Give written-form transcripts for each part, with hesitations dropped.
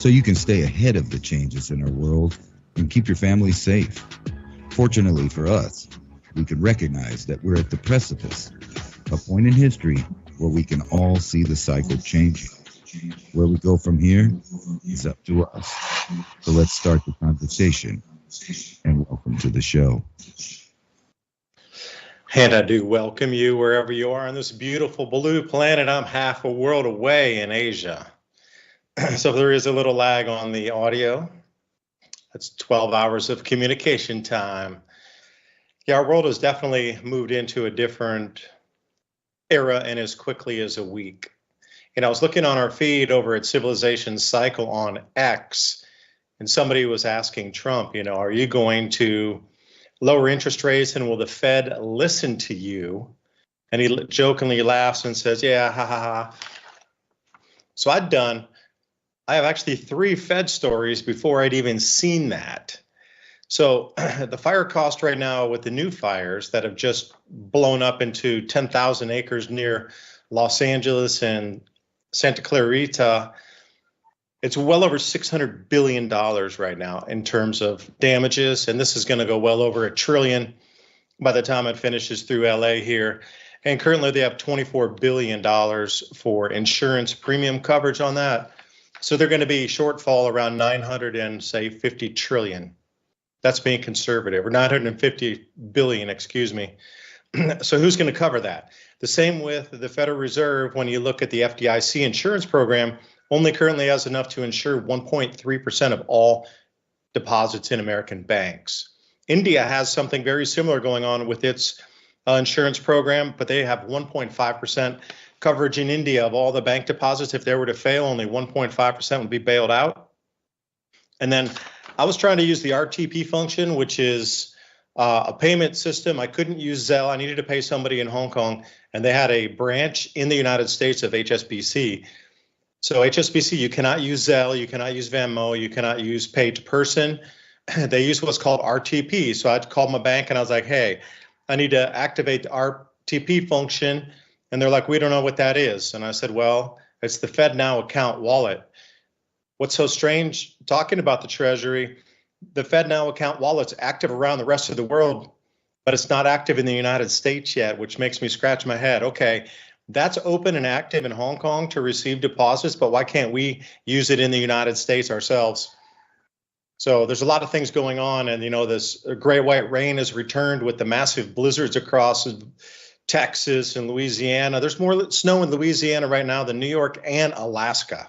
so you can stay ahead of the changes in our world and keep your family safe. Fortunately for us, we can recognize that we're at the precipice, a point in history where we can all see the cycle changing. Where we go from here is up to us. So let's start the conversation, and welcome to the show. And I do welcome you wherever you are on this beautiful blue planet. I'm half a world away in Asia. So there is a little lag on the audio. That's 12 hours of communication time. Yeah, our world has definitely moved into a different era in as quickly as a week. And I was looking on our feed over at Civilization Cycle on X, and somebody was asking Trump, are you going to lower interest rates and will the Fed listen to you? And he jokingly laughs and says, yeah, ha, ha, ha. So I have actually 3 Fed stories before I'd even seen that. So the fire cost right now with the new fires that have just blown up into 10,000 acres near Los Angeles and Santa Clarita, it's well over $600 billion right now in terms of damages. And this is going to go well over $1 trillion by the time it finishes through LA here. And currently they have $24 billion for insurance premium coverage on that. So they're going to be shortfall around 950 trillion. That's being conservative, or 950 billion, excuse me. So who's going to cover that? The same with the Federal Reserve. When you look at the FDIC insurance program, only currently has enough to insure 1.3% of all deposits in American banks. India has something very similar going on with its insurance program, but they have 1.5% coverage in India of all the bank deposits. If they were to fail, only 1.5% would be bailed out. And then I was trying to use the RTP function, which is a payment system. I couldn't use Zelle. I needed to pay somebody in Hong Kong, and they had a branch in the United States of HSBC. So HSBC, you cannot use Zelle, you cannot use Venmo, you cannot use pay to person. They use what's called RTP. So I called my bank and I was like, hey, I need to activate the RTP function. And they're like, we don't know what that is. And I said, well, it's the FedNow account wallet. What's so strange talking about the Treasury, the FedNow account wallet's active around the rest of the world, but it's not active in the United States yet, which makes me scratch my head. Okay, that's open and active in Hong Kong to receive deposits, but why can't we use it in the United States ourselves? So there's a lot of things going on, and this great white rain has returned with the massive blizzards across Texas and Louisiana. There's more snow in Louisiana right now than New York and Alaska.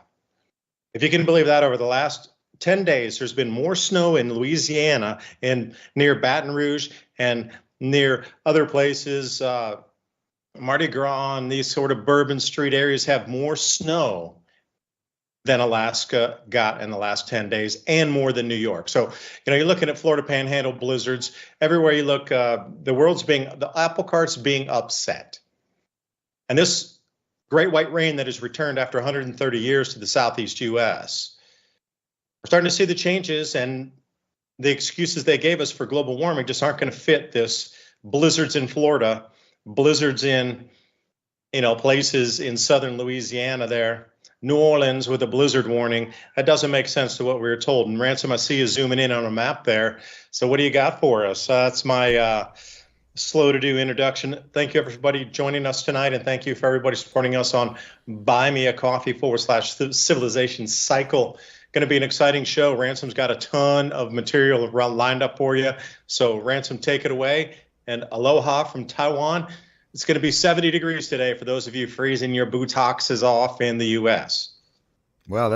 If you can believe that, over the last 10 days, there's been more snow in Louisiana and near Baton Rouge and near other places. Mardi Gras and these sort of Bourbon Street areas have more snow than Alaska got in the last 10 days, and more than New York. So, you're looking at Florida Panhandle blizzards. Everywhere you look, the apple cart's being upset. And this great white rain that has returned after 130 years to the Southeast U.S., we're starting to see the changes, and the excuses they gave us for global warming just aren't going to fit this. Blizzards in Florida, blizzards in, places in southern Louisiana there, New Orleans with a blizzard warning. That doesn't make sense to what we were told. And Ransom, I see you zooming in on a map there. So what do you got for us? That's my slow to do introduction. Thank you everybody joining us tonight, and thank you for everybody supporting us on buymeacoffee.com/civilization cycle. Going to be an exciting show. Ransom's got a ton of material lined up for you. So Ransom, take it away. And aloha from Taiwan. It's going to be 70 degrees today for those of you freezing your buttocks off in the U.S. Well,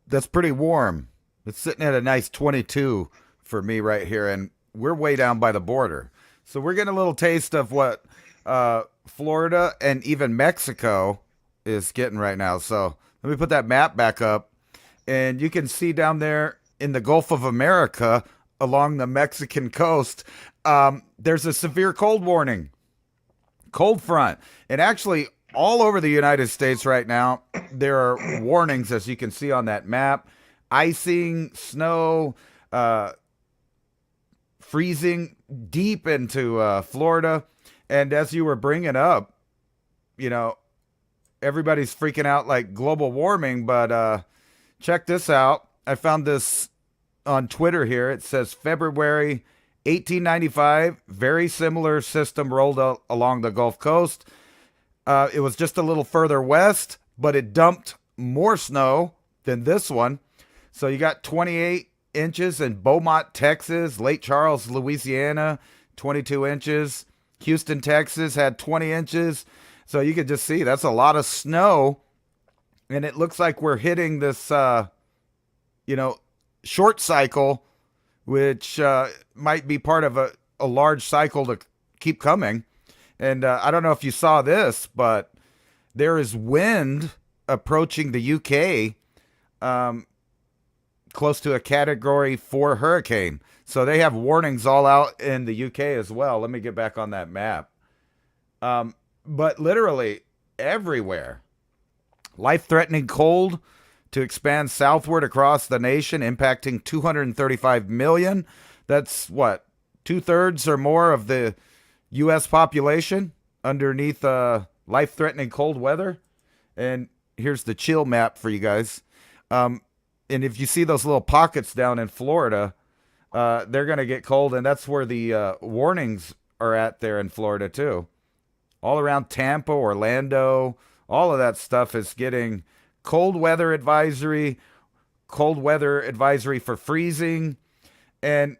that's pretty warm. It's sitting at a nice 22 for me right here, and we're way down by the border. So we're getting a little taste of what Florida and even Mexico is getting right now. So let me put that map back up, and you can see down there in the Gulf of America along the Mexican coast, there's a severe cold warning. Cold front. And actually, all over the United States right now, there are warnings, as you can see on that map. Icing, snow, freezing deep into Florida. And as you were bringing up, everybody's freaking out like global warming. But check this out. I found this on Twitter here. It says February 1895, very similar system rolled along the Gulf Coast. It was just a little further west, but it dumped more snow than this one. So you got 28 inches in Beaumont, Texas, Lake Charles, Louisiana, 22 inches. Houston, Texas had 20 inches. So you could just see that's a lot of snow. And it looks like we're hitting this, short cycle, which might be part of a large cycle to keep coming. And I don't know if you saw this, but there is wind approaching the UK close to a Category 4 hurricane. So they have warnings all out in the UK as well. Let me get back on that map. But literally everywhere. Life-threatening cold to expand southward across the nation, impacting 235 million. That's what, 2/3 or more of the U.S. population underneath life-threatening cold weather. And here's the chill map for you guys. And if you see those little pockets down in Florida, they're going to get cold, and that's where the warnings are at there in Florida too. All around Tampa, Orlando, all of that stuff is getting cold weather advisory for freezing. And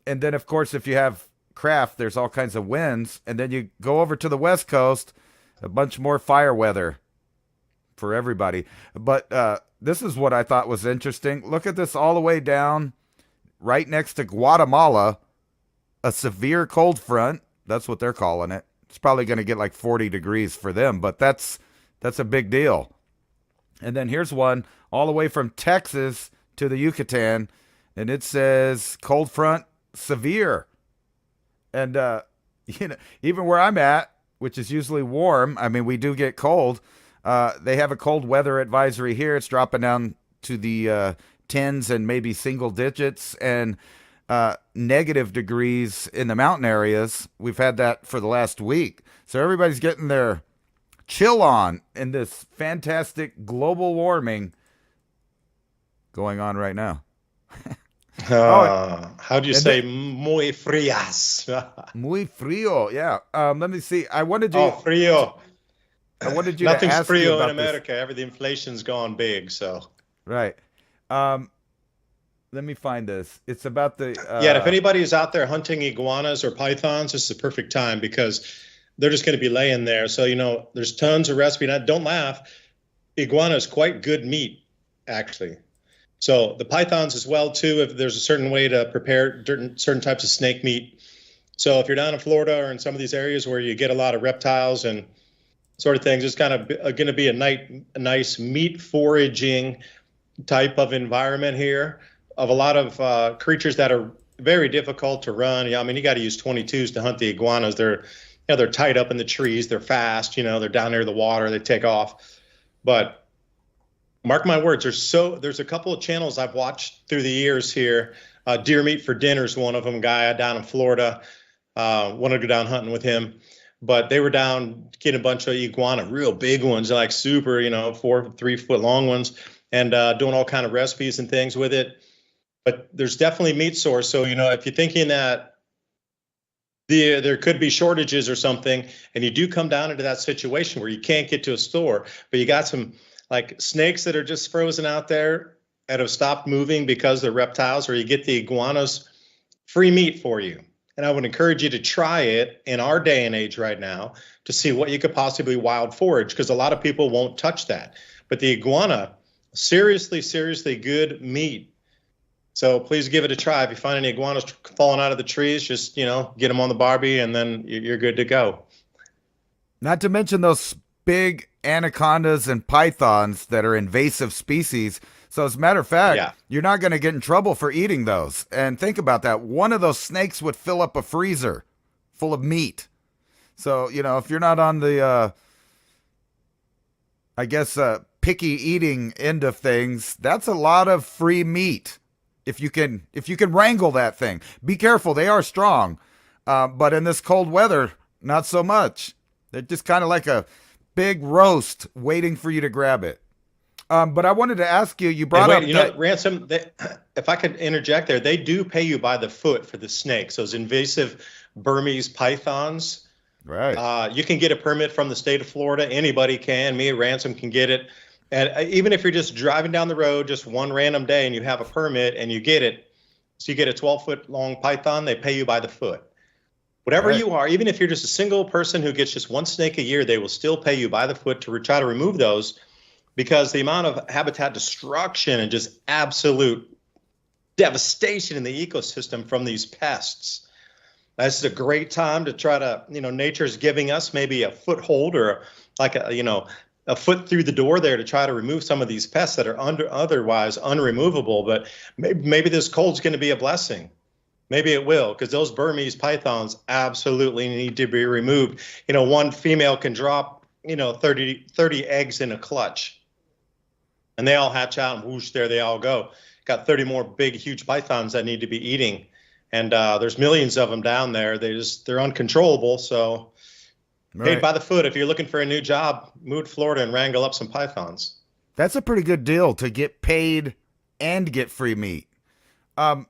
then, of course, if you have craft, there's all kinds of winds. And then you go over to the West Coast, a bunch more fire weather for everybody. But this is what I thought was interesting. Look at this all the way down right next to Guatemala, a severe cold front. That's what they're calling it. It's probably going to get like 40 degrees for them, but that's a big deal. And then here's one all the way from Texas to the Yucatan, and it says cold front severe. And even where I'm at, which is usually warm, I mean, we do get cold. They have a cold weather advisory here. It's dropping down to the tens and maybe single digits, and negative degrees in the mountain areas. We've had that for the last week. So everybody's getting their chill on in this fantastic global warming going on right now. How do you say muy frias? Muy frío, yeah. Let me see. I wanted you. Oh, frío. I wanted you Nothing's to ask frío you about in America. Every the inflation's gone big, so. Right. Let me find this. It's about the. Yeah, if anybody is out there hunting iguanas or pythons, this is the perfect time because they're just going to be laying there. So, there's tons of recipe. Now, don't laugh. Iguana is quite good meat, actually. So the pythons as well, too, if there's a certain way to prepare certain types of snake meat. So if you're down in Florida or in some of these areas where you get a lot of reptiles and sort of things, it's kind of going to be a nice meat foraging type of environment here of a lot of creatures that are very difficult to run. Yeah, I mean, you got to use 22s to hunt the iguanas. They're tied up in the trees. They're fast. They're down near the water. They take off. But mark my words, there's a couple of channels I've watched through the years here. Deer Meat for Dinner is one of them. Guy down in Florida. Want to go down hunting with him. But they were down getting a bunch of iguana, real big ones, like super, 3 foot long ones, and doing all kind of recipes and things with it. But there's definitely meat source. So, if you're thinking that there could be shortages or something, and you do come down into that situation where you can't get to a store, but you got some like snakes that are just frozen out there that have stopped moving because they're reptiles, or you get the iguanas, free meat for you. And I would encourage you to try it in our day and age right now to see what you could possibly wild forage, because a lot of people won't touch that. But the iguana, seriously, seriously good meat. So please give it a try. If you find any iguanas falling out of the trees, just, get them on the Barbie and then you're good to go. Not to mention those big anacondas and pythons that are invasive species. So as a matter of fact, You're not going to get in trouble for eating those. And think about that. One of those snakes would fill up a freezer full of meat. So, if you're not on the, picky eating end of things, that's a lot of free meat. If you can wrangle that thing, be careful. They are strong. But in this cold weather, not so much. They're just kind of like a big roast waiting for you to grab it. But I wanted to ask you, you And brought wait, up you know, that, ransom. If I could interject there, they do pay you by the foot for the snakes. Those invasive Burmese pythons. right. You can get a permit from the state of Florida. Anybody can. Me, Ransom, can get it. And even if you're just driving down the road, just one random day, and you have a permit and you get it, so you get a 12-foot long python, they pay you by the foot. Whatever Right. you are, even if you're just a single person who gets just one snake a year, they will still pay you by the foot to try to remove those, because the amount of habitat destruction and just absolute devastation in the ecosystem from these pests. This is a great time to try to, nature's giving us maybe a foothold or like a foot through the door there to try to remove some of these pests that are otherwise unremovable. But maybe this cold's going to be a blessing. Maybe it will, because those Burmese pythons absolutely need to be removed. One female can drop, 30 eggs in a clutch. And they all hatch out and whoosh, there they all go. Got 30 more big, huge pythons that need to be eating. And there's millions of them down there. They're uncontrollable. So paid by the foot. If you're looking for a new job, move to Florida and wrangle up some pythons. That's a pretty good deal to get paid and get free meat. You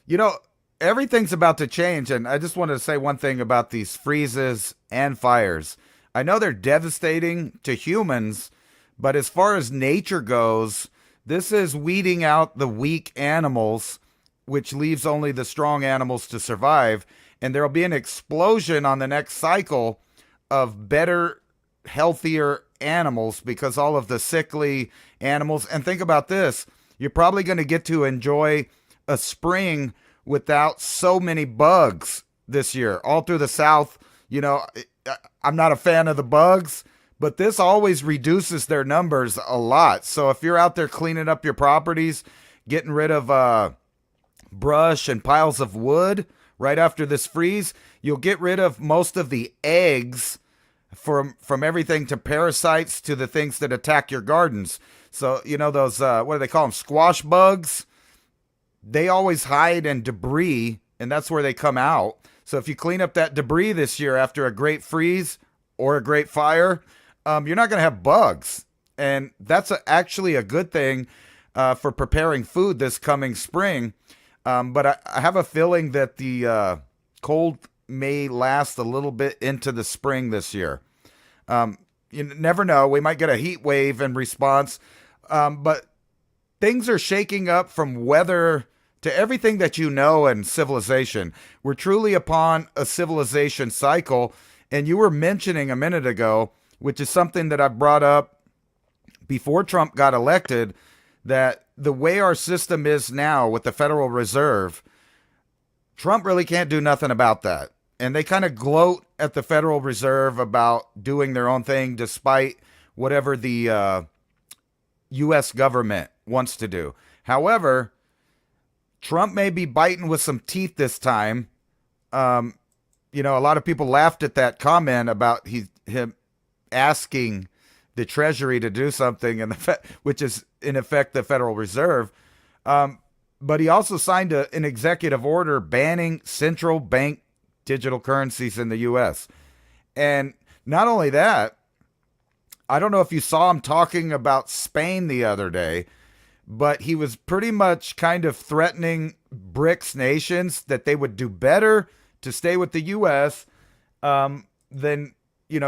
know, everything's about to change, and I just wanted to say one thing about these freezes and fires. I know they're devastating to humans, but as far as nature goes, this is weeding out the weak animals, which leaves only the strong animals to survive, and there'll be an explosion on the next cycle of better, healthier animals because all of the sickly animals. And think about this, you're probably going to get to enjoy a spring without so many bugs this year. All through the South, I'm not a fan of the bugs, but this always reduces their numbers a lot. So if you're out there cleaning up your properties, getting rid of brush and piles of wood right after this freeze, you'll get rid of most of the eggs from everything to parasites to the things that attack your gardens. So, those, what do they call them? Squash bugs. They always hide in debris, and that's where they come out. So if you clean up that debris this year after a great freeze or a great fire, you're not going to have bugs. And that's actually a good thing for preparing food this coming spring. But I have a feeling that the cold may last a little bit into the spring this year. You never know. We might get a heat wave in response. But things are shaking up from weather to everything that in civilization. We're truly upon a civilization cycle. And you were mentioning a minute ago, which is something that I brought up before Trump got elected, that the way our system is now with the Federal Reserve, Trump really can't do nothing about that. And they kind of gloat at the Federal Reserve about doing their own thing despite whatever the U.S. government wants to do. However, Trump may be biting with some teeth this time. A lot of people laughed at that comment about him asking the Treasury to do something, which is in effect the Federal Reserve. But he also signed an executive order banning central bank digital currencies in the U.S. And not only that, I don't know if you saw him talking about Spain the other day, but he was pretty much kind of threatening BRICS nations that they would do better to stay with the U.S. Than,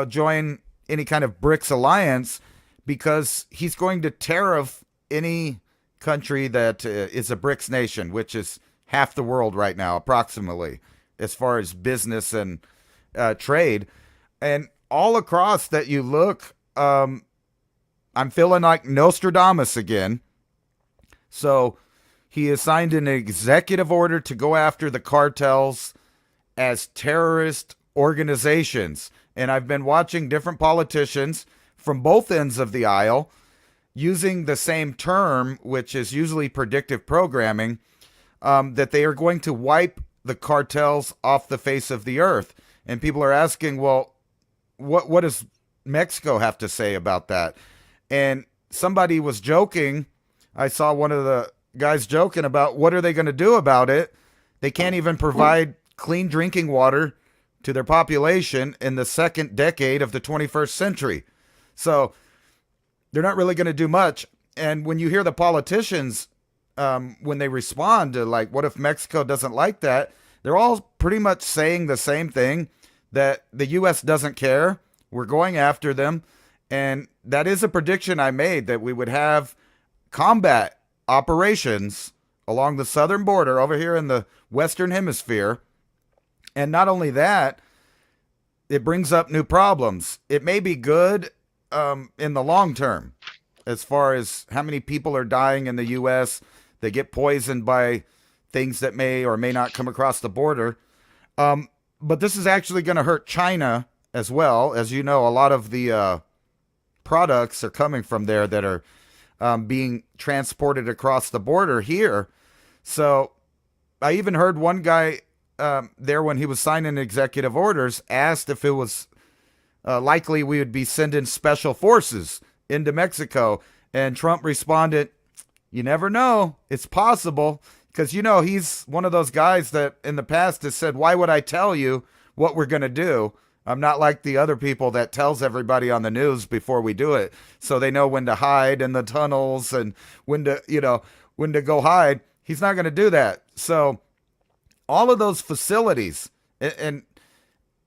join any kind of BRICS alliance, because he's going to tariff any country that is a BRICS nation, which is half the world right now, approximately, as far as business and trade. And all across that you look, I'm feeling like Nostradamus again. So he has signed an executive order to go after the cartels as terrorist organizations. And I've been watching different politicians from both ends of the aisle using the same term, which is usually predictive programming, that they are going to wipe the cartels off the face of the earth. And people are asking, well, what does Mexico have to say about that? And somebody was joking. I saw one of the guys joking about what are they going to do about it? They can't even provide clean drinking water to their population in the second decade of the 21st century. So they're not really going to do much. And when you hear the politicians, when they respond to like, what if Mexico doesn't like that? They're all pretty much saying the same thing, that the U.S. doesn't care. We're going after them. And that is a prediction I made, that we would have combat operations along the southern border over here in the Western Hemisphere. And not only that, it brings up new problems. It may be good in the long term, as far as how many people are dying in the U.S. They get poisoned by things that may or may not come across the border. But this is actually going to hurt China as well. As you know, a lot of the products are coming from there that are being transported across the border here. So I even heard one guy there, when he was signing executive orders, asked if it was likely we would be sending special forces into Mexico. And Trump responded, you never know. It's possible. Because, you know, he's one of those guys that in the past has said, why would I tell you what we're going to do? I'm not like the other people that tells everybody on the news before we do it, so they know when to hide in the tunnels and when to go hide. He's not going to do that. So all of those facilities, and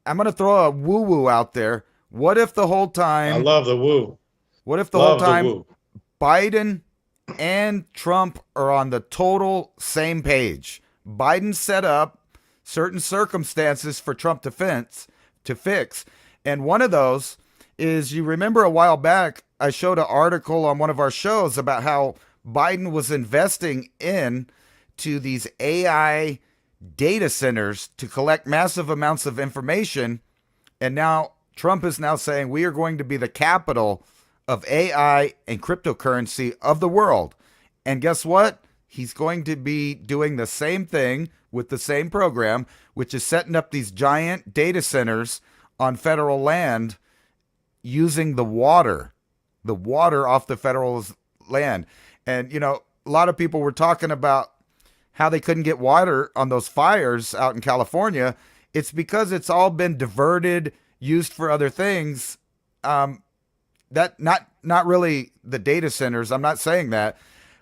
I'm going to throw a woo-woo out there. What if the whole time... I love the woo. What if the whole time Biden and Trump are on the total same page? Biden set up certain circumstances for Trump to fix. And one of those is, you remember a while back, I showed an article on one of our shows about how Biden was investing into these AI data centers to collect massive amounts of information. And now Trump is now saying we are going to be the capital of AI and cryptocurrency of the world. And guess what? He's going to be doing the same thing with the same program, which is setting up these giant data centers on federal land using the water off the federal land. And, you know, a lot of people were talking about how they couldn't get water on those fires out in California. It's because it's all been diverted, used for other things. That not really the data centers. I'm not saying that,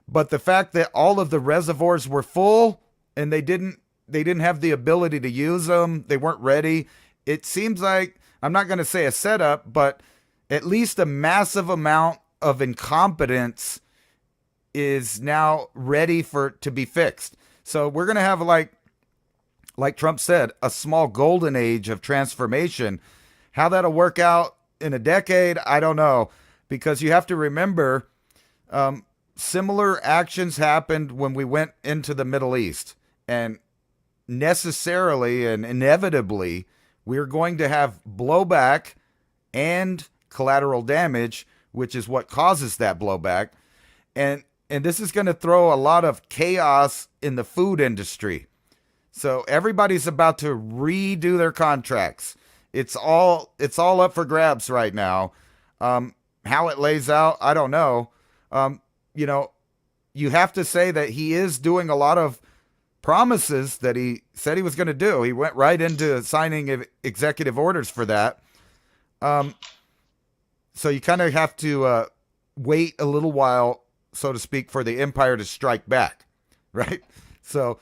but the fact that all of the reservoirs were full and they didn't have the ability to use them. They weren't ready. It seems like, I'm not going to say a setup, but at least a massive amount of incompetence is now ready to be fixed. So we're going to have, like Trump said, a small golden age of transformation. How that'll work out in a decade, I don't know, because you have to remember, similar actions happened when we went into the Middle East, and necessarily and inevitably, we're going to have blowback and collateral damage, which is what causes that blowback. And this is going to throw a lot of chaos in the food industry. So everybody's about to redo their contracts. It's all up for grabs right now. How it lays out, I don't know. You know, you have to say that he is doing a lot of promises that he said he was going to do. He went right into signing executive orders for that. So you kind of have to wait a little while, so to speak, for the empire to strike back, right? So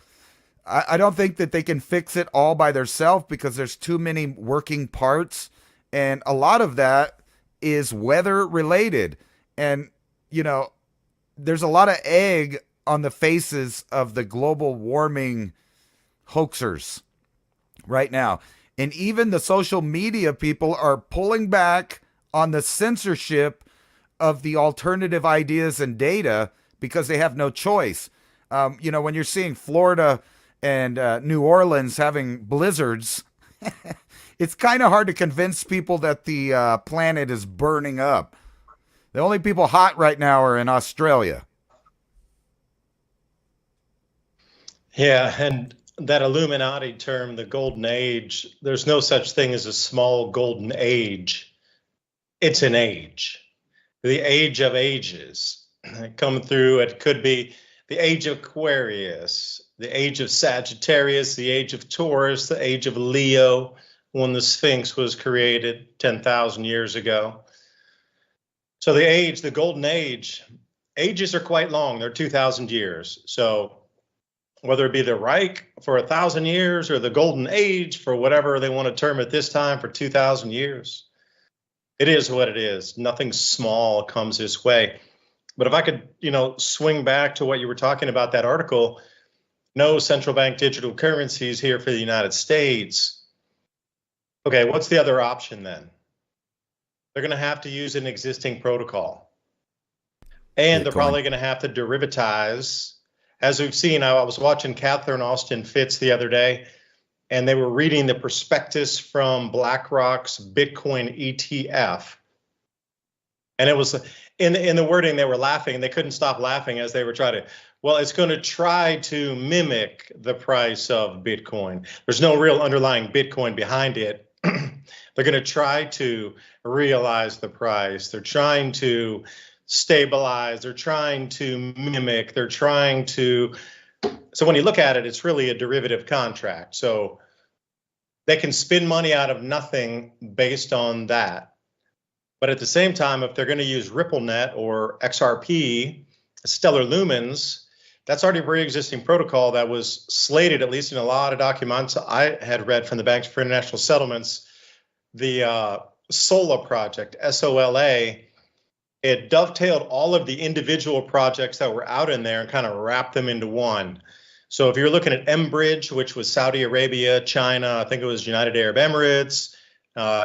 I don't think that they can fix it all by themselves, because there's too many working parts, and a lot of that is weather related. And, you know, there's a lot of egg on the faces of the global warming hoaxers right now. And even the social media people are pulling back on the censorship of the alternative ideas and data because they have no choice. You know, when you're seeing Florida and New Orleans having blizzards, it's kind of hard to convince people that the planet is burning up. The only people hot right now are in Australia. Yeah, and that Illuminati term, the golden age, there's no such thing as a small golden age. It's an age, the age of ages. Come through, it could be the age of Aquarius, the age of Sagittarius, the age of Taurus, the age of Leo, when the Sphinx was created 10,000 years ago. So the golden age, ages are quite long. They're 2,000 years. So whether it be the Reich for 1,000 years or the Golden Age for whatever they want to term it this time for 2,000 years, it is what it is. Nothing small comes this way. But if I could, swing back to what you were talking about, that article, no central bank digital currencies here for the United States. Okay, what's the other option then? They're going to have to use an existing protocol. And they're probably going to have to derivatize. As we've seen, I was watching Catherine Austin Fitts the other day, and they were reading the prospectus from BlackRock's Bitcoin ETF. And it was in the wording, they were laughing, and they couldn't stop laughing as they were trying to, well, it's going to try to mimic the price of Bitcoin. There's no real underlying Bitcoin behind it. They're going to try to realize the price. They're trying to stabilize. They're trying to mimic. They're trying to. So when you look at it, it's really a derivative contract. So they can spin money out of nothing based on that. But at the same time, if they're going to use RippleNet or XRP, Stellar Lumens, that's already a pre-existing protocol that was slated, at least in a lot of documents I had read from the Banks for International Settlements, the SOLA project, SOLA. It dovetailed all of the individual projects that were out in there and kind of wrapped them into one. So if you're looking at mBridge, which was Saudi Arabia, China, I think it was United Arab Emirates,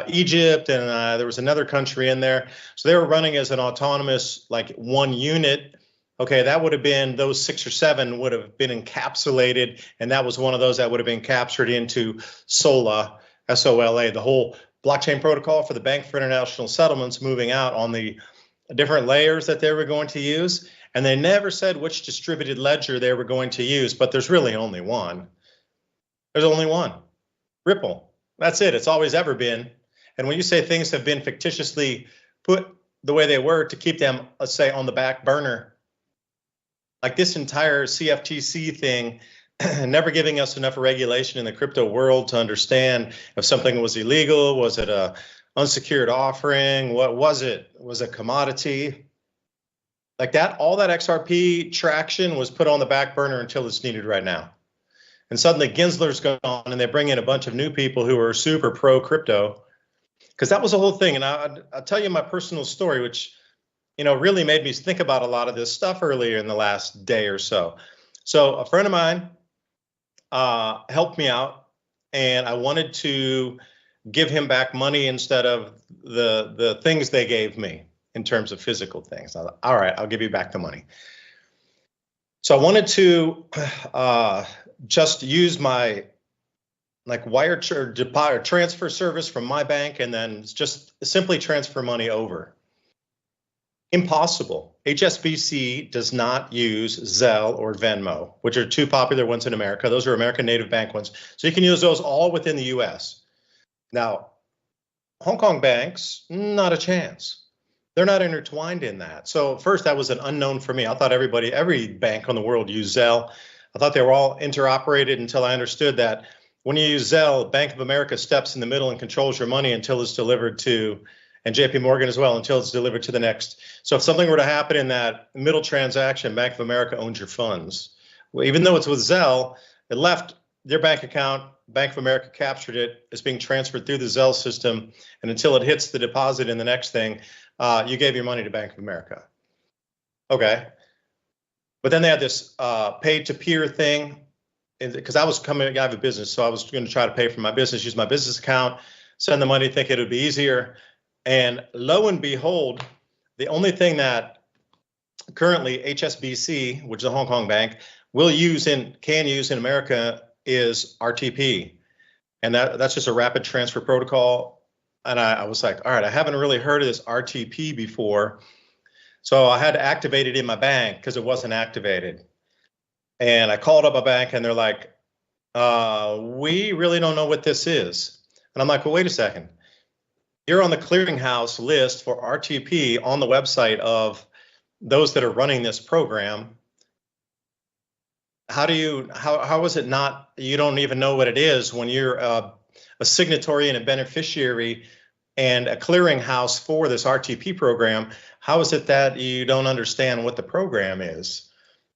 Egypt, and there was another country in there. So they were running as an autonomous, like one unit. Okay, that would have been, those 6 or 7 would have been encapsulated, and that was one of those that would have been captured into SOLA, SOLA, the whole blockchain protocol for the Bank for International Settlements, moving out on the different layers that they were going to use. And they never said which distributed ledger they were going to use, but there's really only one. There's only one, Ripple. That's it. It's always ever been. And when you say things have been fictitiously put the way they were to keep them, let's say, on the back burner, like this entire CFTC thing, never giving us enough regulation in the crypto world to understand if something was illegal, was it a unsecured offering, what was it? Was it a commodity? Like that, all that XRP traction was put on the back burner until it's needed right now. And suddenly Gensler's gone and they bring in a bunch of new people who are super pro crypto, because that was the whole thing. And I'll tell you my personal story, which, really made me think about a lot of this stuff earlier in the last day or so. So a friend of mine helped me out, and I wanted to give him back money instead of the things they gave me in terms of physical things. I thought, all right, I'll give you back the money. So I wanted to just use my wire or transfer service from my bank and then just simply transfer money over. Impossible. HSBC does not use Zelle or Venmo, which are two popular ones in America. Those are American native bank ones. So you can use those all within the US. Now, Hong Kong banks, not a chance. They're not intertwined in that. So first, that was an unknown for me. I thought every bank on the world used Zelle. I thought they were all interoperated until I understood that when you use Zelle, Bank of America steps in the middle and controls your money until it's delivered to, and JP Morgan as well, until it's delivered to the next. So if something were to happen in that middle transaction, Bank of America owns your funds. Well, even though it's with Zelle, it left their bank account, Bank of America captured it, it's being transferred through the Zelle system, and until it hits the deposit in the next thing, you gave your money to Bank of America. Okay. But then they had this pay-to-peer thing, because I have a business, so I was going to try to pay for my business, use my business account, send the money, think it would be easier. And lo and behold, the only thing that currently HSBC, which is a Hong Kong bank, can use in America is RTP. And that's just a rapid transfer protocol. And I was like, all right, I haven't really heard of this RTP before. So I had to activate it in my bank because it wasn't activated. And I called up a bank and they're like, we really don't know what this is. And I'm like, well, wait a second. You're on the clearinghouse list for RTP on the website of those that are running this program. How is it not, you don't even know what it is when you're a signatory and a beneficiary and a clearinghouse for this RTP program, how is it that you don't understand what the program is?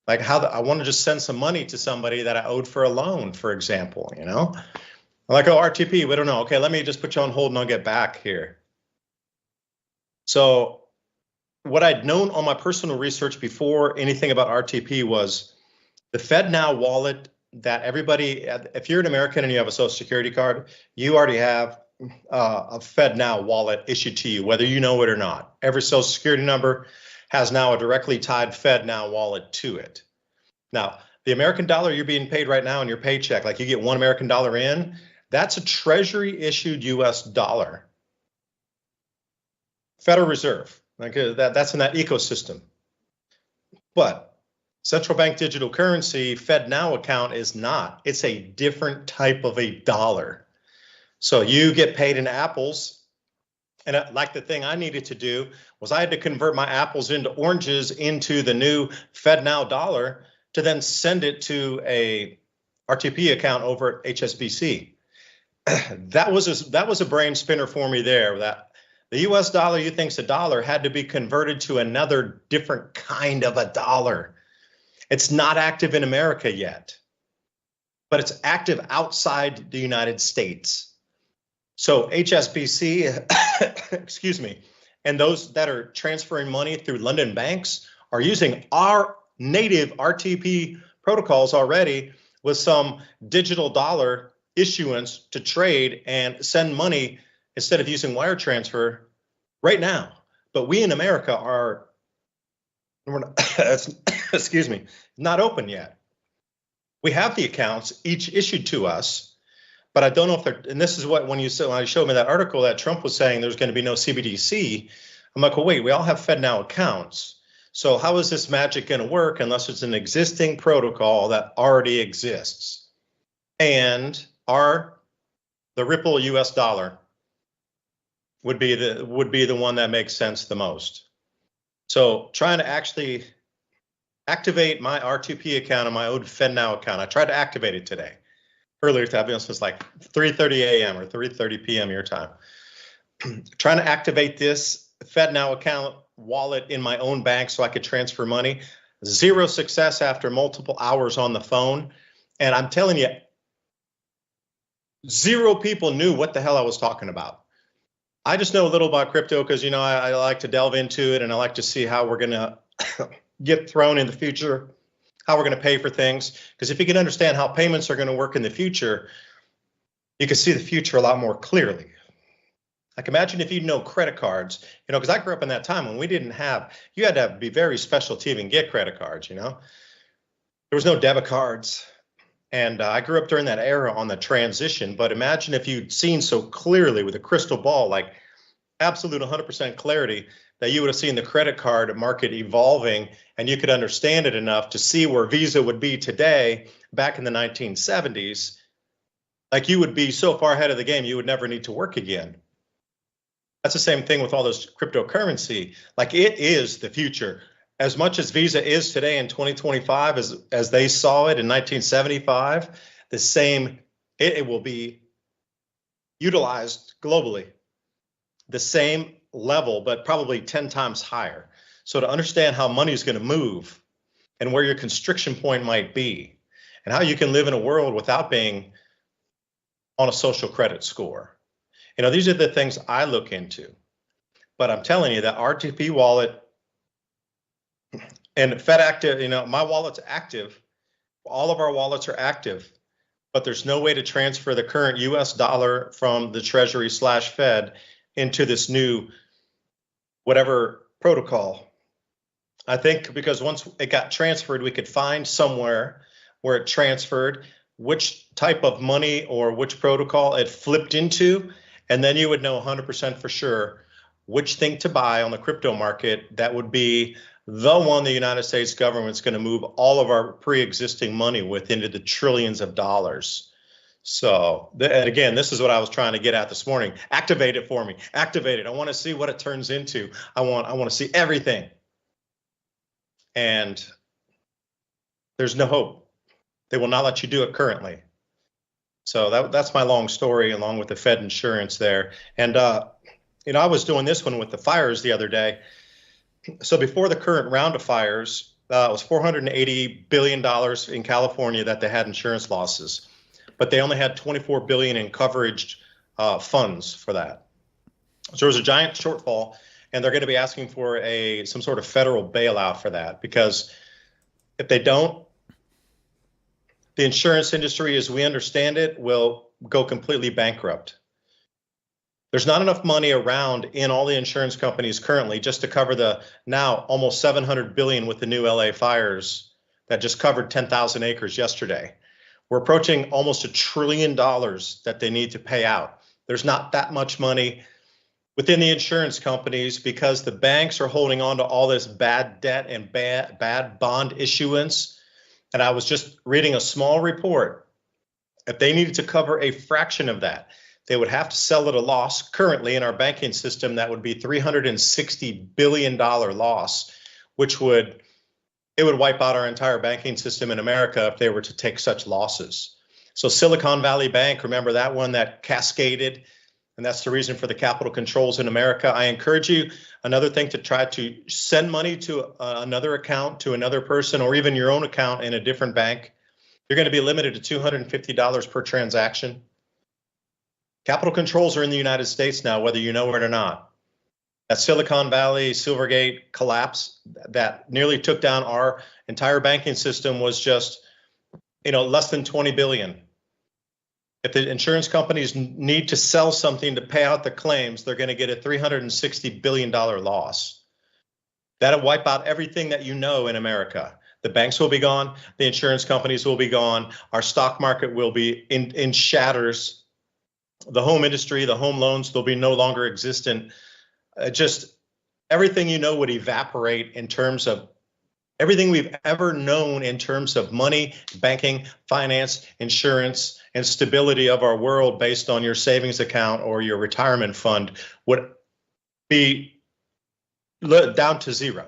Like I want to just send some money to somebody that I owed for a loan, for example, you know? I'm like, oh, RTP, we don't know. Okay, let me just put you on hold and I'll get back here. So what I'd known on my personal research before anything about RTP was the FedNow wallet that everybody, if you're an American and you have a Social Security card, you already have a FedNow wallet issued to you, whether you know it or not. Every Social Security number has now a directly tied FedNow wallet to it. Now, the American dollar you're being paid right now in your paycheck, like you get $1 American dollar in, that's a Treasury issued US dollar. Federal Reserve, like that's in that ecosystem. But central bank digital currency, FedNow account is not. It's a different type of a dollar. So you get paid in apples. And like the thing I needed to do was I had to convert my apples into oranges into the new FedNow dollar to then send it to a RTP account over at HSBC. That was a brain spinner for me there, that the US dollar you think's a dollar had to be converted to another different kind of a dollar. It's not active in America yet, but it's active outside the United States. So HSBC, excuse me, and those that are transferring money through London banks are using our native RTP protocols already with some digital dollar issuance to trade and send money instead of using wire transfer right now. But we in America we're not, excuse me, not open yet. We have the accounts each issued to us, but I don't know if they're, and this is what, when I showed me that article that Trump was saying there's going to be no CBDC, I'm like, well, wait, we all have FedNow accounts. So how is this magic going to work unless it's an existing protocol that already exists? And the Ripple US dollar would be the one that makes sense the most. So trying to actually activate my RTP account and my old FedNow account, I tried to activate it today. Earlier today, it was like 3:30 a.m. or 3:30 p.m. your time. Trying to activate this FedNow account wallet in my own bank so I could transfer money. Zero success after multiple hours on the phone. And I'm telling you, zero people knew what the hell I was talking about. I just know a little about crypto because, you know, I like to delve into it and I like to see how we're going to get thrown in the future, how we're going to pay for things. Because if you can understand how payments are going to work in the future, you can see the future a lot more clearly. Like imagine if you know credit cards, you know, because I grew up in that time when we didn't have, you had to be very special to even get credit cards, you know. There was no debit cards. And I grew up during that era on the transition, but imagine if you'd seen so clearly with a crystal ball, like absolute 100% clarity, that you would have seen the credit card market evolving and you could understand it enough to see where Visa would be today back in the 1970s. Like you would be so far ahead of the game, you would never need to work again. That's the same thing with all this cryptocurrency. Like it is the future. As much as Visa is today in 2025, as they saw it in 1975, the same, it will be utilized globally. The same level, but probably 10 times higher. So to understand how money is going to move and where your constriction point might be and how you can live in a world without being on a social credit score. You know, these are the things I look into. But I'm telling you that RTP wallet and FedActive, you know, my wallet's active. All of our wallets are active, but there's no way to transfer the current US dollar from the Treasury / Fed into this new whatever protocol. I think because once it got transferred, we could find somewhere where it transferred, which type of money or which protocol it flipped into, and then you would know 100% for sure which thing to buy on the crypto market that would be the one the United States government's going to move all of our pre-existing money with into the trillions of dollars. So, and again, this is what I was trying to get at this morning. Activate it for me. Activate it. I want to see what it turns into. I want to see everything. And there's no hope. They will not let you do it currently. So that's my long story along with the Fed insurance there. And I was doing this one with the fires the other day. So before the current round of fires, it was $480 billion in California that they had insurance losses, but they only had $24 billion in coverage funds for that. So there was a giant shortfall, and they're going to be asking for some sort of federal bailout for that, because if they don't, the insurance industry, as we understand it, will go completely bankrupt. There's not enough money around in all the insurance companies currently just to cover the now almost $700 billion with the new LA fires that just covered 10,000 acres yesterday. We're approaching almost $1 trillion that they need to pay out. There's not that much money within the insurance companies because the banks are holding on to all this bad debt and bad bond issuance. And I was just reading a small report. If they needed to cover a fraction of that, they would have to sell at a loss. Currently in our banking system, that would be $360 billion loss, which would wipe out our entire banking system in America if they were to take such losses. So Silicon Valley Bank, remember that one that cascaded, and that's the reason for the capital controls in America. I encourage you, another thing, to try to send money to another account, to another person, or even your own account in a different bank. You're going to be limited to $250 per transaction. Capital controls are in the United States now, whether you know it or not. That Silicon Valley, Silvergate collapse that nearly took down our entire banking system was just, less than 20 billion. If the insurance companies need to sell something to pay out the claims, they're going to get a $360 billion loss. That'll wipe out everything that you know in America. The banks will be gone. The insurance companies will be gone. Our stock market will be in shatters. The home industry, the home loans, they'll be no longer existent. Just everything would evaporate in terms of everything we've ever known in terms of money, banking, finance, insurance, and stability of our world based on your savings account or your retirement fund would be down to zero.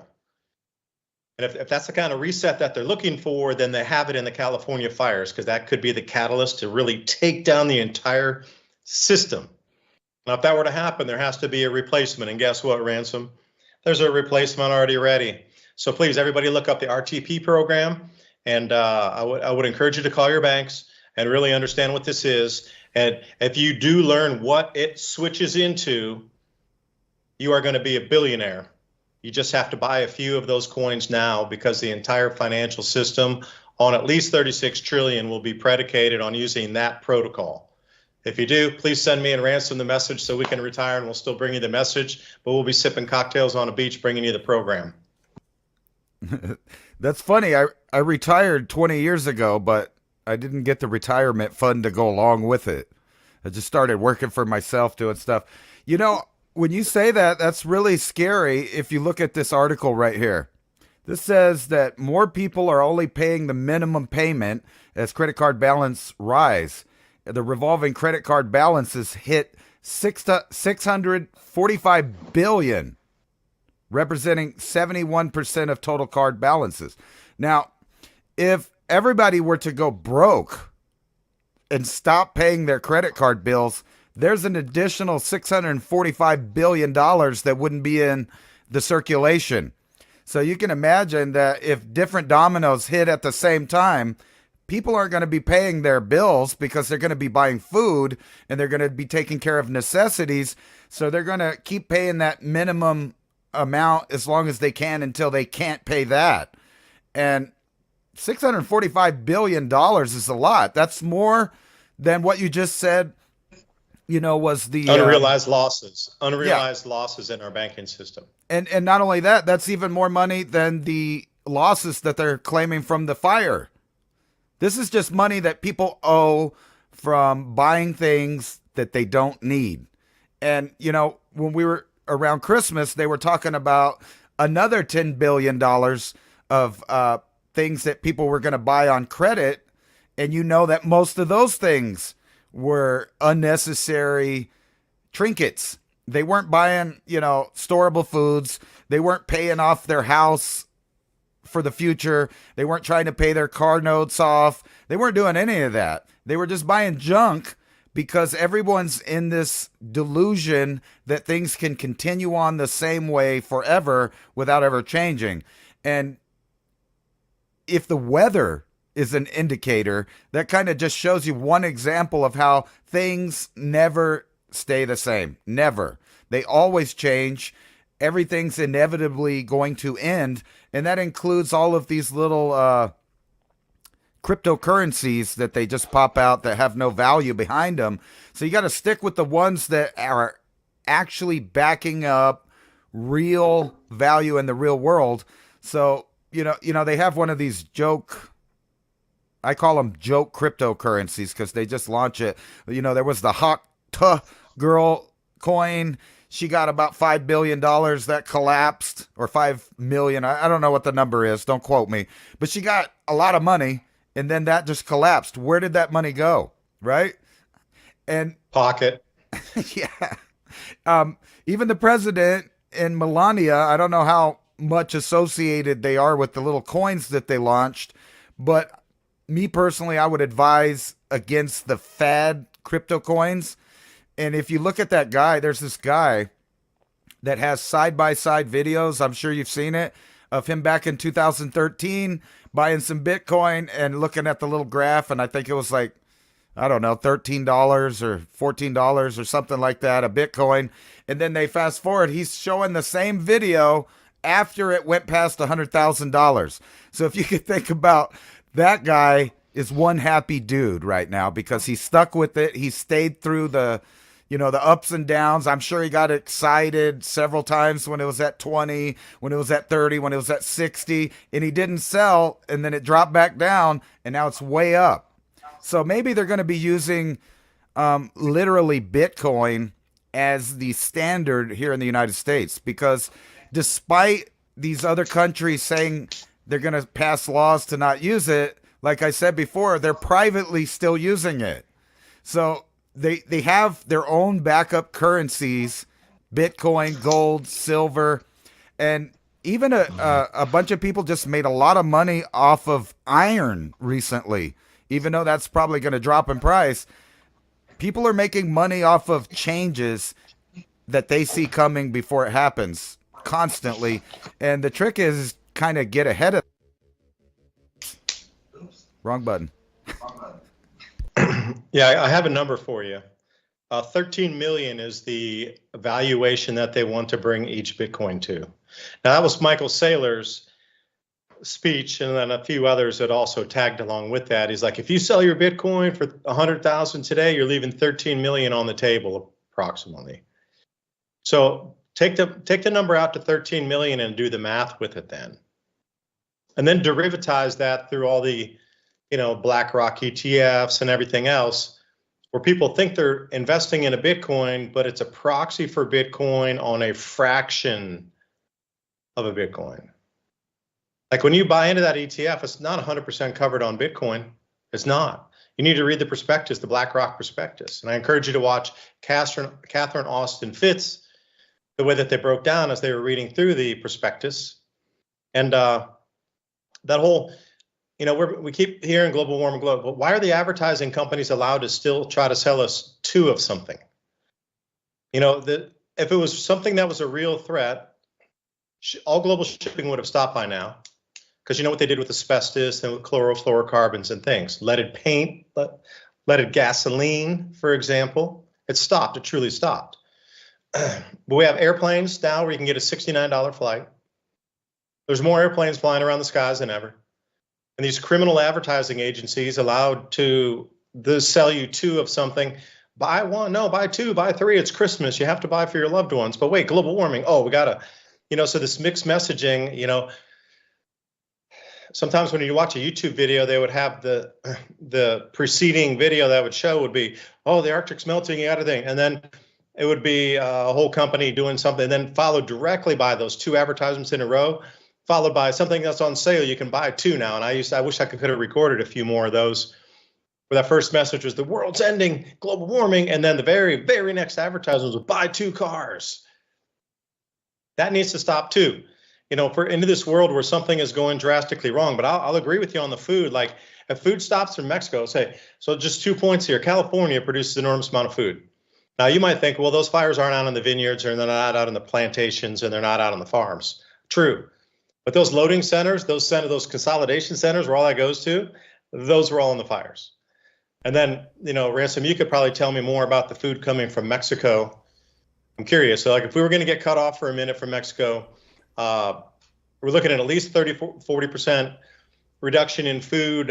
And if that's the kind of reset that they're looking for, then they have it in the California fires, because that could be the catalyst to really take down the entire system. Now, if that were to happen, there has to be a replacement. And guess what, Ransom? There's a replacement already ready. So please, everybody, look up the RTP program. And I would encourage you to call your banks and really understand what this is. And if you do learn what it switches into, you are going to be a billionaire. You just have to buy a few of those coins now, because the entire financial system on at least 36 trillion will be predicated on using that protocol. If you do, please send me and Ransom the message so we can retire, and we'll still bring you the message, but we'll be sipping cocktails on a beach bringing you the program. That's funny. I retired 20 years ago, but I didn't get the retirement fund to go along with it. I just started working for myself, doing stuff. When you say that, that's really scary if you look at this article right here. This says that more people are only paying the minimum payment as credit card balance rise. The revolving credit card balances hit $645 billion, representing 71% of total card balances. Now, if everybody were to go broke and stop paying their credit card bills, there's an additional $645 billion that wouldn't be in the circulation. So you can imagine that if different dominoes hit at the same time, people aren't going to be paying their bills because they're going to be buying food and they're going to be taking care of necessities. So they're going to keep paying that minimum amount as long as they can until they can't pay that. And $645 billion is a lot. That's more than what you just said, was the unrealized losses in our banking system. And not only that, that's even more money than the losses that they're claiming from the fire. This is just money that people owe from buying things that they don't need. And, when we were around Christmas, they were talking about another $10 billion of things that people were going to buy on credit. And that most of those things were unnecessary trinkets. They weren't buying, storable foods. They weren't paying off their house for the future. They weren't trying to pay their car notes off. They weren't doing any of that. They were just buying junk because everyone's in this delusion that things can continue on the same way forever without ever changing. And if the weather is an indicator, that kind of just shows you one example of how things never stay the same. Never. They always change. Everything's inevitably going to end. And that includes all of these little cryptocurrencies that they just pop out that have no value behind them. So you got to stick with the ones that are actually backing up real value in the real world. So, you know, they have one of these I call them joke cryptocurrencies because they just launch it. You know, there was the Hawk Girl coin. She got about $5 billion that collapsed, or 5 million. I don't know what the number is. Don't quote me. But she got a lot of money, and then that just collapsed. Where did that money go? Right? And pocket. Yeah. Even the president and Melania, I don't know how much associated they are with the little coins that they launched, but me personally, I would advise against the fad crypto coins. And if you look at that guy, there's this guy that has side-by-side videos, I'm sure you've seen it, of him back in 2013 buying some Bitcoin and looking at the little graph, and I think it was like, I don't know, $13 or $14 or something like that, a Bitcoin. And then they fast forward, he's showing the same video after it went past $100,000. So if you could think about that guy is one happy dude right now because he stuck with it. He stayed through the ups and downs. I'm sure he got excited several times when it was at 20, when it was at 30, when it was at 60, and he didn't sell, and then it dropped back down, and now it's way up. So maybe they're going to be using literally Bitcoin as the standard here in the United States, because despite these other countries saying they're going to pass laws to not use it, like I said before, they're privately still using it. So they have their own backup currencies, Bitcoin, gold, silver, and even a bunch of people just made a lot of money off of iron recently, even though that's probably going to drop in price. People are making money off of changes that they see coming before it happens constantly. And the trick is kind of get ahead of. Wrong button. Yeah, I have a number for you. 13 million is the valuation that they want to bring each Bitcoin to. Now, that was Michael Saylor's speech, and then a few others that also tagged along with that. He's like, if you sell your Bitcoin for 100,000 today, you're leaving 13 million on the table, approximately. So take the number out to 13 million and do the math with it then. And then derivatize that through all the, BlackRock ETFs and everything else, where people think they're investing in a Bitcoin, but it's a proxy for Bitcoin on a fraction of a Bitcoin. Like when you buy into that ETF, it's not 100% covered on Bitcoin. It's not. You need to read the prospectus, the BlackRock prospectus. And I encourage you to watch Catherine Austin Fitz, the way that they broke down as they were reading through the prospectus. And that whole, we keep hearing global warming, but why are the advertising companies allowed to still try to sell us two of something? If it was something that was a real threat, all global shipping would have stopped by now. Because you know what they did with asbestos and with chlorofluorocarbons and things. Leaded paint, leaded gasoline, for example. It stopped. It truly stopped. But we have airplanes now where you can get a $69 flight. There's more airplanes flying around the skies than ever. And these criminal advertising agencies allowed to sell you two of something. Buy one, no, buy two, buy three. It's Christmas. You have to buy for your loved ones. But wait, global warming. Oh, we got to, so this mixed messaging, sometimes when you watch a YouTube video, they would have the preceding video that would show would be, oh, the Arctic's melting, you got to think. And then it would be a whole company doing something, and then followed directly by those two advertisements in a row, followed by something that's on sale. You can buy two now. And I wish I could have recorded a few more of those, where that first message was the world's ending, global warming. And then the very, very next advertisement was buy two cars. That needs to stop too. If we're into this world where something is going drastically wrong, but I'll agree with you on the food. Like If food stops from Mexico, say, so just 2 points here. California produces an enormous amount of food. Now you might think, well, those fires aren't out in the vineyards, or they're not out in the plantations, and they're not out on the farms. True. But those loading centers, those consolidation centers where all that goes to, those were all in the fires. And then, Ransom, you could probably tell me more about the food coming from Mexico. I'm curious. So like if we were going to get cut off for a minute from Mexico, we're looking at least 30-40% reduction in food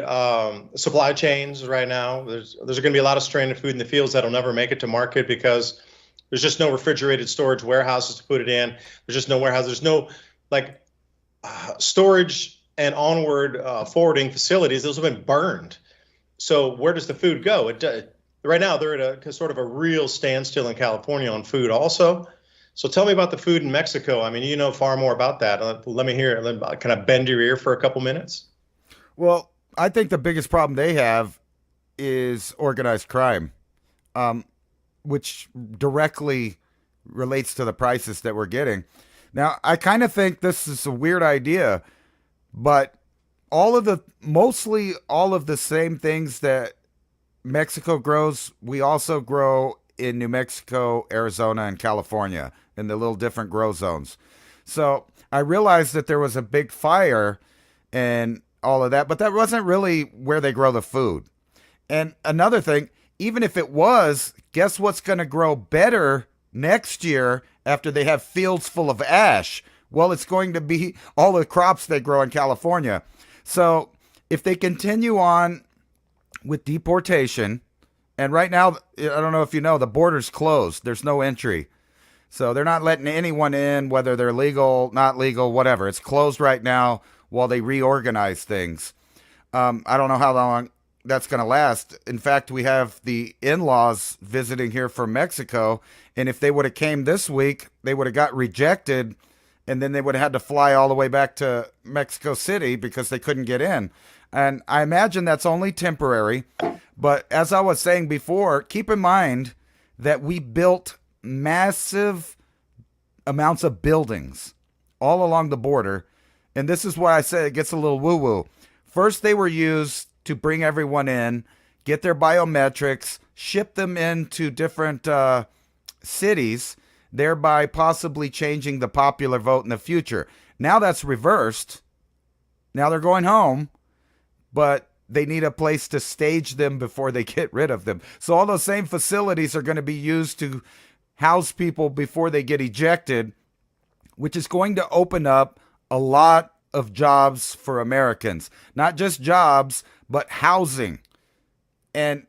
supply chains right now. There's going to be a lot of stranded food in the fields that'll never make it to market because there's just no refrigerated storage warehouses to put it in. There's just no warehouse. There's no storage and onward forwarding facilities. Those have been burned. So where does the food go? Right now, they're at a sort of a real standstill in California on food also. So tell me about the food in Mexico. I mean, you know far more about that. Let me hear it. Can I bend your ear for a couple minutes? Well, I think the biggest problem they have is organized crime, which directly relates to the prices that we're getting. Now, I kind of think this is a weird idea, but mostly all of the same things that Mexico grows, we also grow in New Mexico, Arizona, and California in the little different grow zones. So I realized that there was a big fire and all of that, but that wasn't really where they grow the food. And another thing, even if it was, guess what's going to grow better next year after they have fields full of ash? Well, it's going to be all the crops they grow in California. So if they continue on with deportation, and right now, I don't know if you know, the border's closed. There's no entry. So they're not letting anyone in, whether they're legal, not legal, whatever. It's closed right now while they reorganize things. I don't know how long that's going to last. In fact, we have the in-laws visiting here from Mexico, and if they would have came this week, they would have got rejected, and then they would have had to fly all the way back to Mexico City because they couldn't get in. And I imagine that's only temporary. But as I was saying before, keep in mind that we built massive amounts of buildings all along the border. And this is why I say it gets a little woo-woo. First, they were used to bring everyone in, get their biometrics, ship them into different cities, thereby possibly changing the popular vote in the future. Now that's reversed. Now they're going home, but they need a place to stage them before they get rid of them. So all those same facilities are going to be used to house people before they get ejected, which is going to open up a lot of jobs for Americans. Not just jobs, but housing. And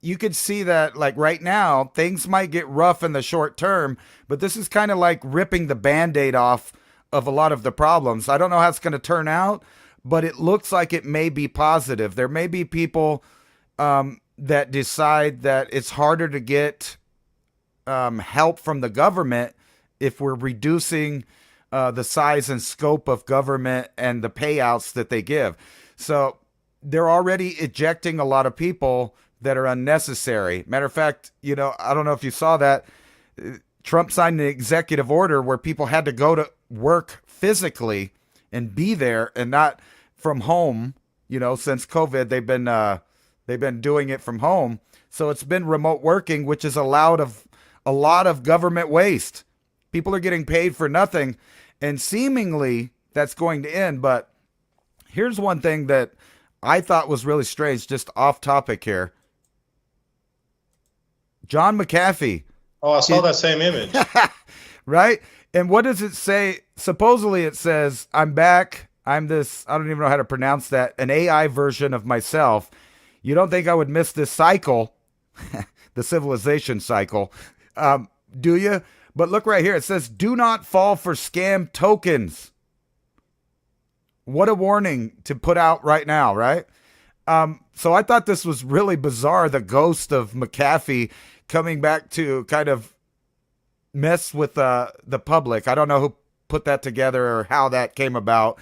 you could see that, like right now, things might get rough in the short term, but this is kind of like ripping the Band-Aid off of a lot of the problems. I don't know how it's going to turn out, but it looks like it may be positive. There may be people that decide that it's harder to get help from the government if we're reducing the size and scope of government and the payouts that they give. So they're already ejecting a lot of people that are unnecessary. Matter of fact, I don't know if you saw that. Trump signed an executive order where people had to go to work physically and be there and not from home. Since COVID, they've been doing it from home. So it's been remote working, which has allowed a lot of government waste. People are getting paid for nothing, and seemingly that's going to end. But here's one thing that I thought was really strange, just off topic here. John McAfee. Oh, I saw that same image. Right? And what does it say? Supposedly it says, I'm back. I'm this, I don't even know how to pronounce that, an AI version of myself. You don't think I would miss this cycle, the civilization cycle, do you? But look right here. It says, do not fall for scam tokens. What a warning to put out right now, right? So I thought this was really bizarre, the ghost of McAfee coming back to kind of mess with the public. I don't know who put that together or how that came about.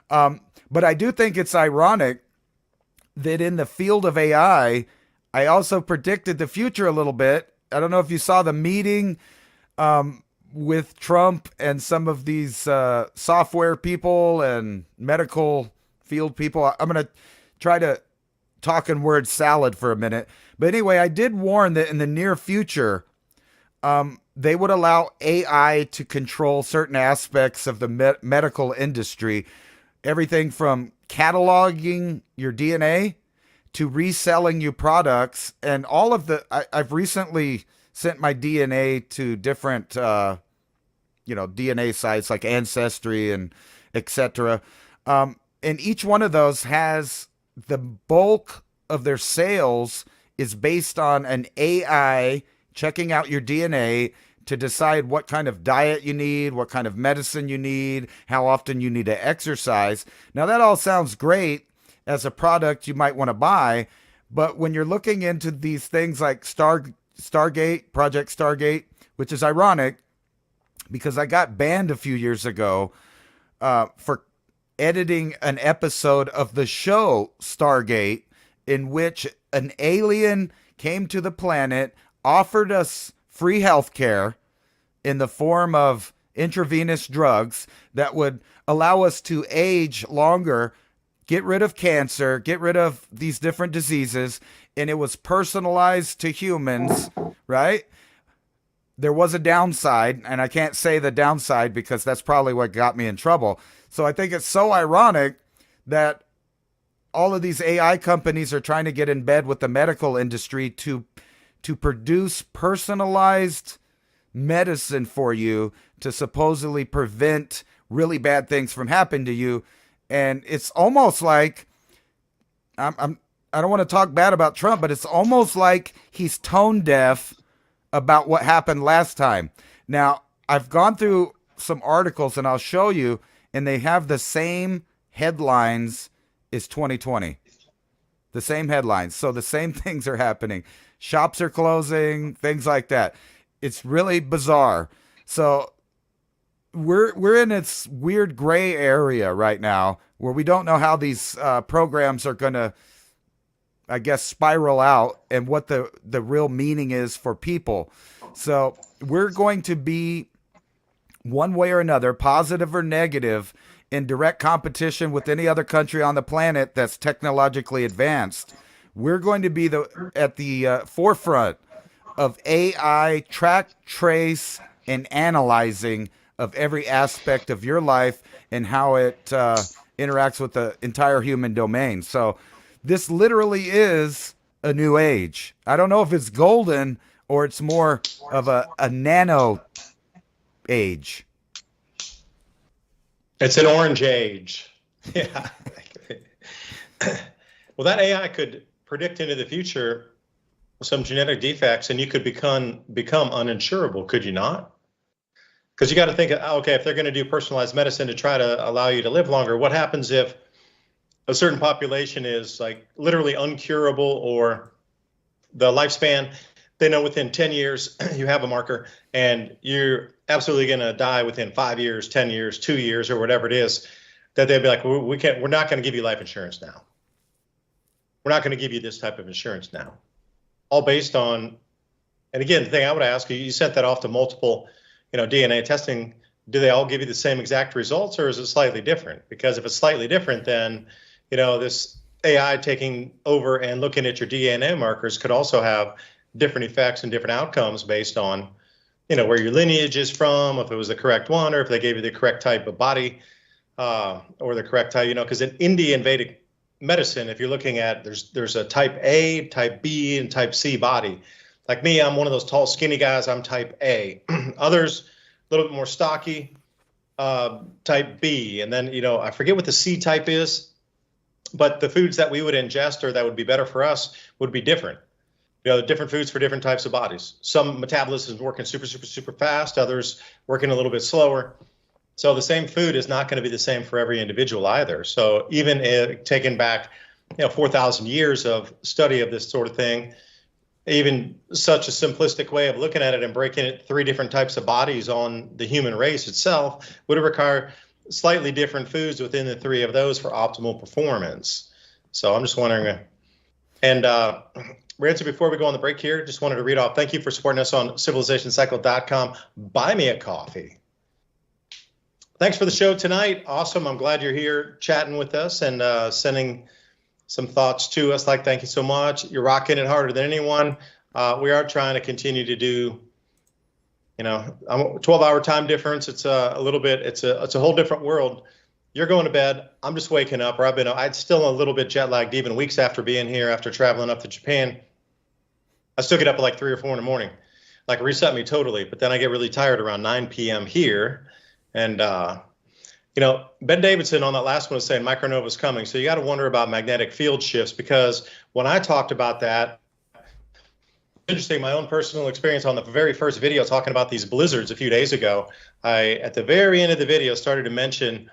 But I do think it's ironic that in the field of AI, I also predicted the future a little bit. I don't know if you saw the meeting with Trump and some of these software people and medical field people. I'm going to try to talking word salad for a minute. But anyway, I did warn that in the near future, they would allow AI to control certain aspects of the medical industry, everything from cataloging your DNA to reselling you products, and all of the. I've recently sent my DNA to different, DNA sites like Ancestry and etc. And each one of those has the bulk of their sales is based on an AI checking out your DNA to decide what kind of diet you need, what kind of medicine you need, how often you need to exercise. Now, that all sounds great as a product you might want to buy, but when you're looking into these things like Stargate, Project Stargate, which is ironic because I got banned a few years ago for editing an episode of the show Stargate in which an alien came to the planet, offered us free health care in the form of intravenous drugs that would allow us to age longer, get rid of cancer, get rid of these different diseases, and it was personalized to humans, right? There was a downside, and I can't say the downside because that's probably what got me in trouble. So I think it's so ironic that all of these AI companies are trying to get in bed with the medical industry to produce personalized medicine for you to supposedly prevent really bad things from happening to you. And it's almost like I don't want to talk bad about Trump, but it's almost like he's tone deaf about what happened last time. Now, I've gone through some articles and I'll show you, and they have the same headlines as 2020. The same headlines. So the same things are happening. Shops are closing, things like that. It's really bizarre. So we're in this weird gray area right now where we don't know how these programs are going to, I guess, spiral out and what the real meaning is for people. So we're going to be, one way or another, positive or negative, in direct competition with any other country on the planet that's technologically advanced. We're going to be at the forefront of AI track, trace, and analyzing of every aspect of your life and how it interacts with the entire human domain. So this literally is a new age. I don't know if it's golden or it's more of a nano age. It's an orange age. Yeah. Well, that AI could predict into the future some genetic defects, and you could become uninsurable, could you not? Because you got to think, okay, if they're going to do personalized medicine to try to allow you to live longer, what happens if a certain population is like literally uncurable, or the lifespan, they know within 10 years you have a marker and you're absolutely going to die within 5 years, 10 years, 2 years, or whatever it is, that they'd be like, we're not going to give you life insurance now. We're not going to give you this type of insurance now. All based on, and again, the thing I would ask you, you sent that off to multiple, DNA testing. Do they all give you the same exact results, or is it slightly different? Because if it's slightly different, then, this AI taking over and looking at your DNA markers could also have different effects and different outcomes based on, where your lineage is from, if it was the correct one, or if they gave you the correct type of body, or the correct type, because in Indian Vedic medicine, if you're looking at, there's a type A, type B, and type C body. Like me, I'm one of those tall, skinny guys. I'm type A. Others, a little bit more stocky, type B. And then, I forget what the C type is, but the foods that we would ingest or that would be better for us would be different. Different foods for different types of bodies. Some metabolism is working super, super, super fast. Others working a little bit slower. So the same food is not going to be the same for every individual either. So even taking back, 4,000 years of study of this sort of thing, even such a simplistic way of looking at it and breaking it 3 different types of bodies on the human race itself would require slightly different foods within the 3 of those for optimal performance. So I'm just wondering, and Ransom, before we go on the break here, just wanted to read off, thank you for supporting us on civilizationcycle.com. Buy me a coffee. Thanks for the show tonight. Awesome. I'm glad you're here chatting with us and sending some thoughts to us, like thank you so much. You're rocking it harder than anyone. We are trying to continue to do, I'm a 12-hour time difference. It's a little bit, it's a whole different world. You're going to bed. I'm just waking up, or I'd still a little bit jet lagged even weeks after being here, after traveling up to Japan. I still get up at like 3 or 4 in the morning, like reset me totally. But then I get really tired around 9 p.m. here. And, Ben Davidson on that last one was saying micronova's coming. So you got to wonder about magnetic field shifts, because when I talked about that, interesting, my own personal experience on the very first video talking about these blizzards a few days ago, I, at the very end of the video, started to mention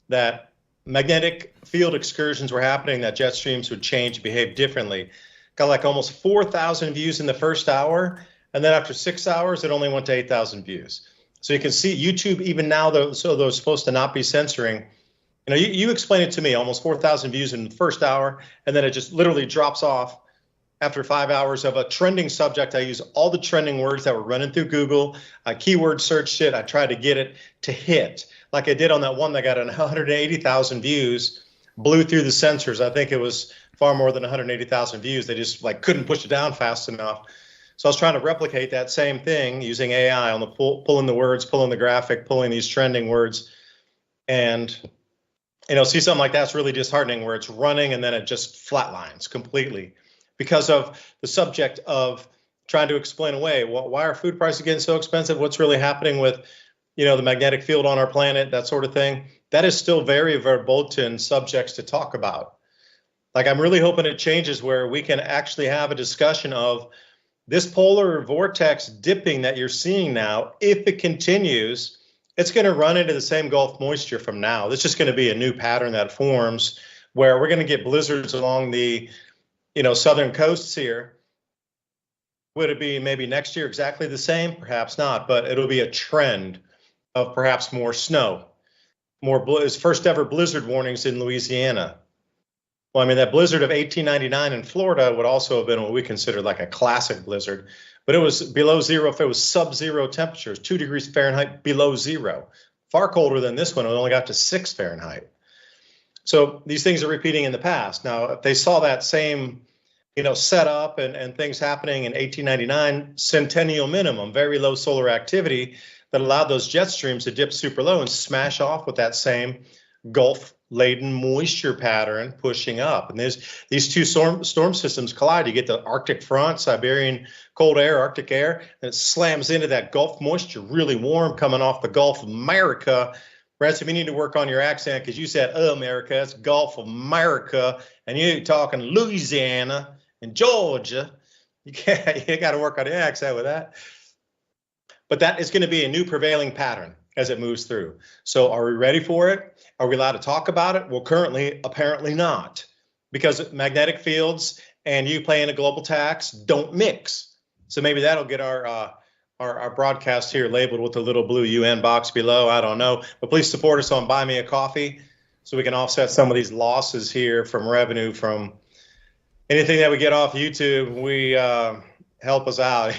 that magnetic field excursions were happening, that jet streams would change and behave differently. Got like almost 4,000 views in the first hour, and then after 6 hours, it only went to 8,000 views. So you can see YouTube, even now, though, so those supposed to not be censoring, you explained it to me, almost 4,000 views in the first hour, and then it just literally drops off after 5 hours of a trending subject. I use all the trending words that were running through Google. I keyword searched it. I tried to get it to hit, like I did on that one that got 180,000 views, blew through the censors. I think it was far more than 180,000 views. They just like couldn't push it down fast enough. So I was trying to replicate that same thing using AI on the pulling the words, pulling the graphic, pulling these trending words. And, see something like that's really disheartening, where it's running and then it just flatlines completely because of the subject of trying to explain away, why are food prices getting so expensive? What's really happening with, the magnetic field on our planet, that sort of thing. That is still very verboten subjects to talk about. Like, I'm really hoping it changes where we can actually have a discussion of this polar vortex dipping that you're seeing now. If it continues, it's going to run into the same Gulf moisture from now. It's just going to be a new pattern that forms where we're going to get blizzards along the, southern coasts here. Would it be maybe next year exactly the same? Perhaps not, but it'll be a trend of perhaps more snow, first ever blizzard warnings in Louisiana. Well, that blizzard of 1899 in Florida would also have been what we consider like a classic blizzard, but it was below zero. If it was sub-zero temperatures, 2 degrees Fahrenheit below zero, far colder than this one. It only got to 6 Fahrenheit. So these things are repeating in the past. Now, if they saw that same, setup and things happening in 1899, centennial minimum, very low solar activity that allowed those jet streams to dip super low and smash off with that same Gulf-laden moisture pattern pushing up. And there's these two storm systems collide. You get the Arctic front, Siberian cold air, Arctic air, and it slams into that Gulf moisture, really warm, coming off the Gulf of America. Ransom, you need to work on your accent, because you said, America, it's Gulf of America, and you're talking Louisiana and Georgia. You got to work on the accent with that. But that is going to be a new prevailing pattern as it moves through. So are we ready for it? Are we allowed to talk about it? Well, currently, apparently not, because magnetic fields and you paying a global tax don't mix. So maybe that'll get our broadcast here labeled with the little blue UN box below. I don't know. But please support us on Buy Me a Coffee so we can offset some of these losses here from revenue from anything that we get off YouTube. We help us out.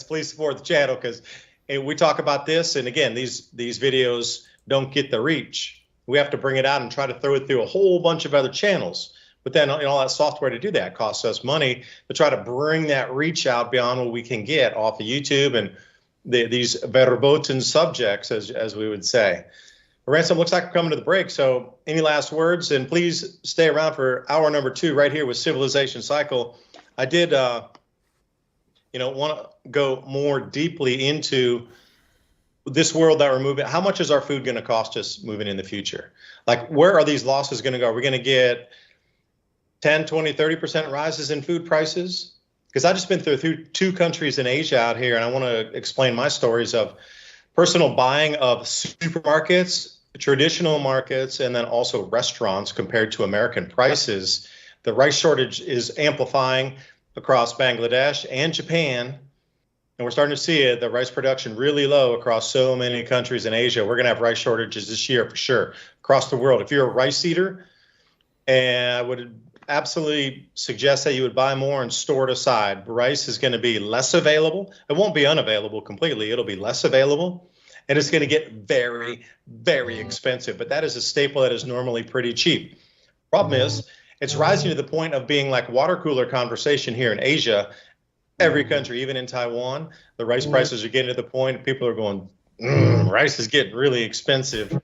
Please support the channel, because we talk about this. And again, these videos don't get the reach. We have to bring it out and try to throw it through a whole bunch of other channels. But then all that software to do that costs us money to try to bring that reach out beyond what we can get off of YouTube and these verboten subjects, as we would say. Ransom, looks like we're coming to the break. So any last words? And please stay around for hour number 2 right here with Civilization Cycle. I did want to go more deeply into this world that we're moving. How much is our food going to cost us moving in the future? Like, where are these losses going to go? Are we going to get 10, 20, 30% rises in food prices? Because I've just been through 2 countries in Asia out here, and I want to explain my stories of personal buying of supermarkets, traditional markets, and then also restaurants compared to American prices. The rice shortage is amplifying across Bangladesh and Japan, and we're starting to see it, the rice production really low across so many countries in Asia. We're going to have rice shortages this year for sure across the world. If you're a rice eater, and I would absolutely suggest that you would buy more and store it aside. Rice is going to be less available. It won't be unavailable completely. It'll be less available, and it's going to get very, very expensive. But that is a staple that is normally pretty cheap. Problem is, It's rising to the point of being like water cooler conversation here in Asia. Every country, even in Taiwan, the rice prices are getting to the point people are going, rice is getting really expensive.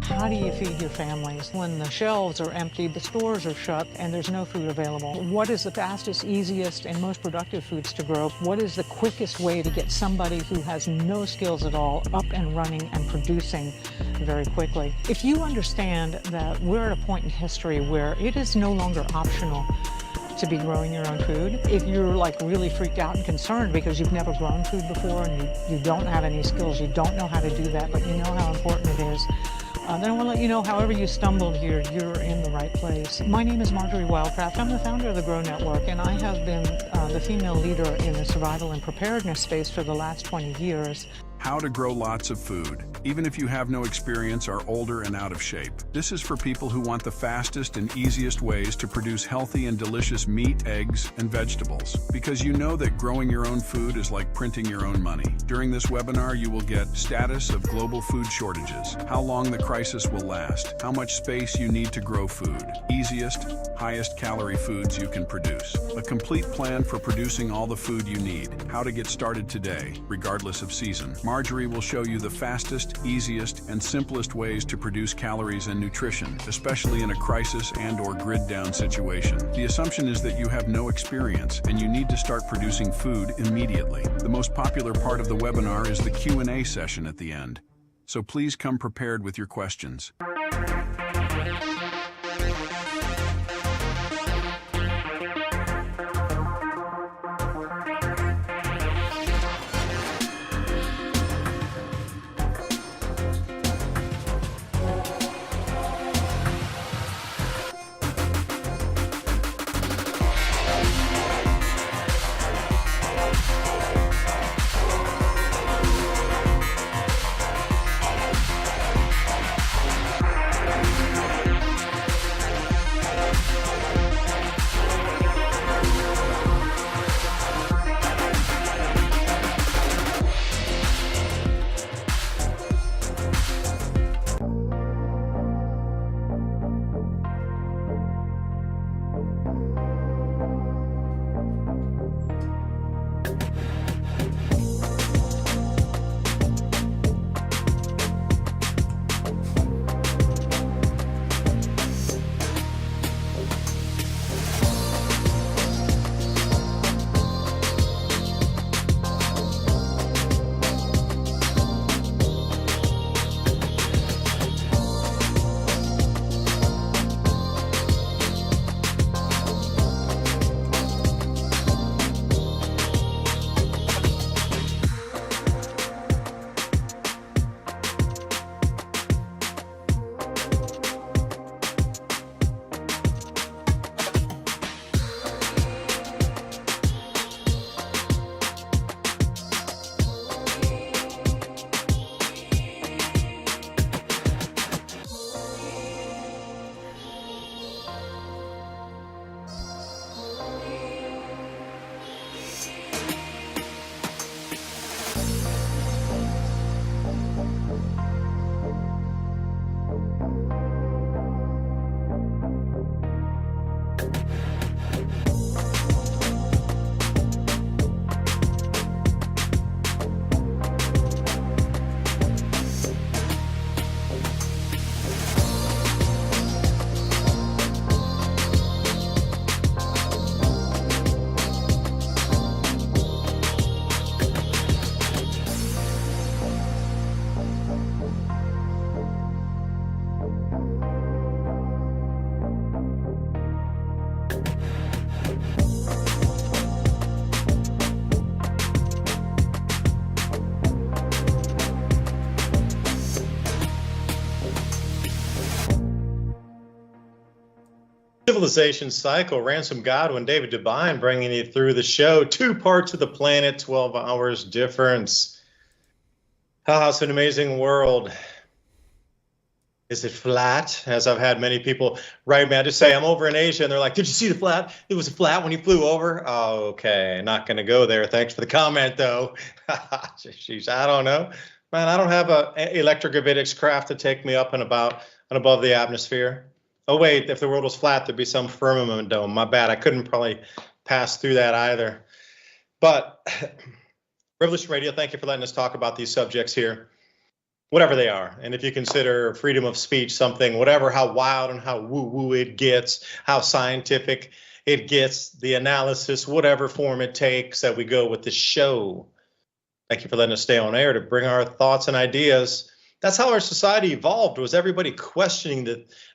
How do you feed your families when the shelves are empty, the stores are shut, and there's no food available? What is the fastest, easiest, and most productive foods to grow? What is the quickest way to get somebody who has no skills at all up and running and producing very quickly? If you understand that we're at a point in history where it is no longer optional to be growing your own food. If you're like really freaked out and concerned because you've never grown food before and you don't have any skills, you don't know how to do that, but you know how important it is, then I want to let you know, however you stumbled here, you're in the right place. My name is Marjory Wildcraft. I'm the founder of the Grow Network, and I have been the female leader in the survival and preparedness space for the last 20 years. How to grow lots of food, even if you have no experience, are older and out of shape. This is for people who want the fastest and easiest ways to produce healthy and delicious meat, eggs, and vegetables. Because you know that growing your own food is like printing your own money. During this webinar, you will get status of global food shortages, how long the crisis will last, how much space you need to grow food, easiest, highest calorie foods you can produce, a complete plan for producing all the food you need, how to get started today, regardless of season. Marjory will show you the fastest, easiest, and simplest ways to produce calories and nutrition, especially in a crisis and/or grid-down situation. The assumption is that you have no experience and you need to start producing food immediately. The most popular part of the webinar is the Q&A session at the end. So please come prepared with your questions. Civilization Cycle, Ransom Godwin, David Devine bringing you through the show. 2 parts of the planet, 12 hours difference. Oh, it's an amazing world. Is it flat? As I've had many people write me, I just say I'm over in Asia, and they're like, "Did you see the flat? It was flat when you flew over." Oh, okay, not going to go there. Thanks for the comment, though. Jeez, I don't know, man. I don't have a electrogravitic craft to take me up and about and above the atmosphere. Oh wait, if the world was flat, there'd be some firmament dome. My bad. I couldn't probably pass through that either. But Revolution Radio, thank you for letting us talk about these subjects here, whatever they are. And if you consider freedom of speech something, whatever, how wild and how woo-woo it gets, how scientific it gets, the analysis, whatever form it takes, that we go with the show. Thank you for letting us stay on air to bring our thoughts and ideas. That's how our society evolved, was everybody questioning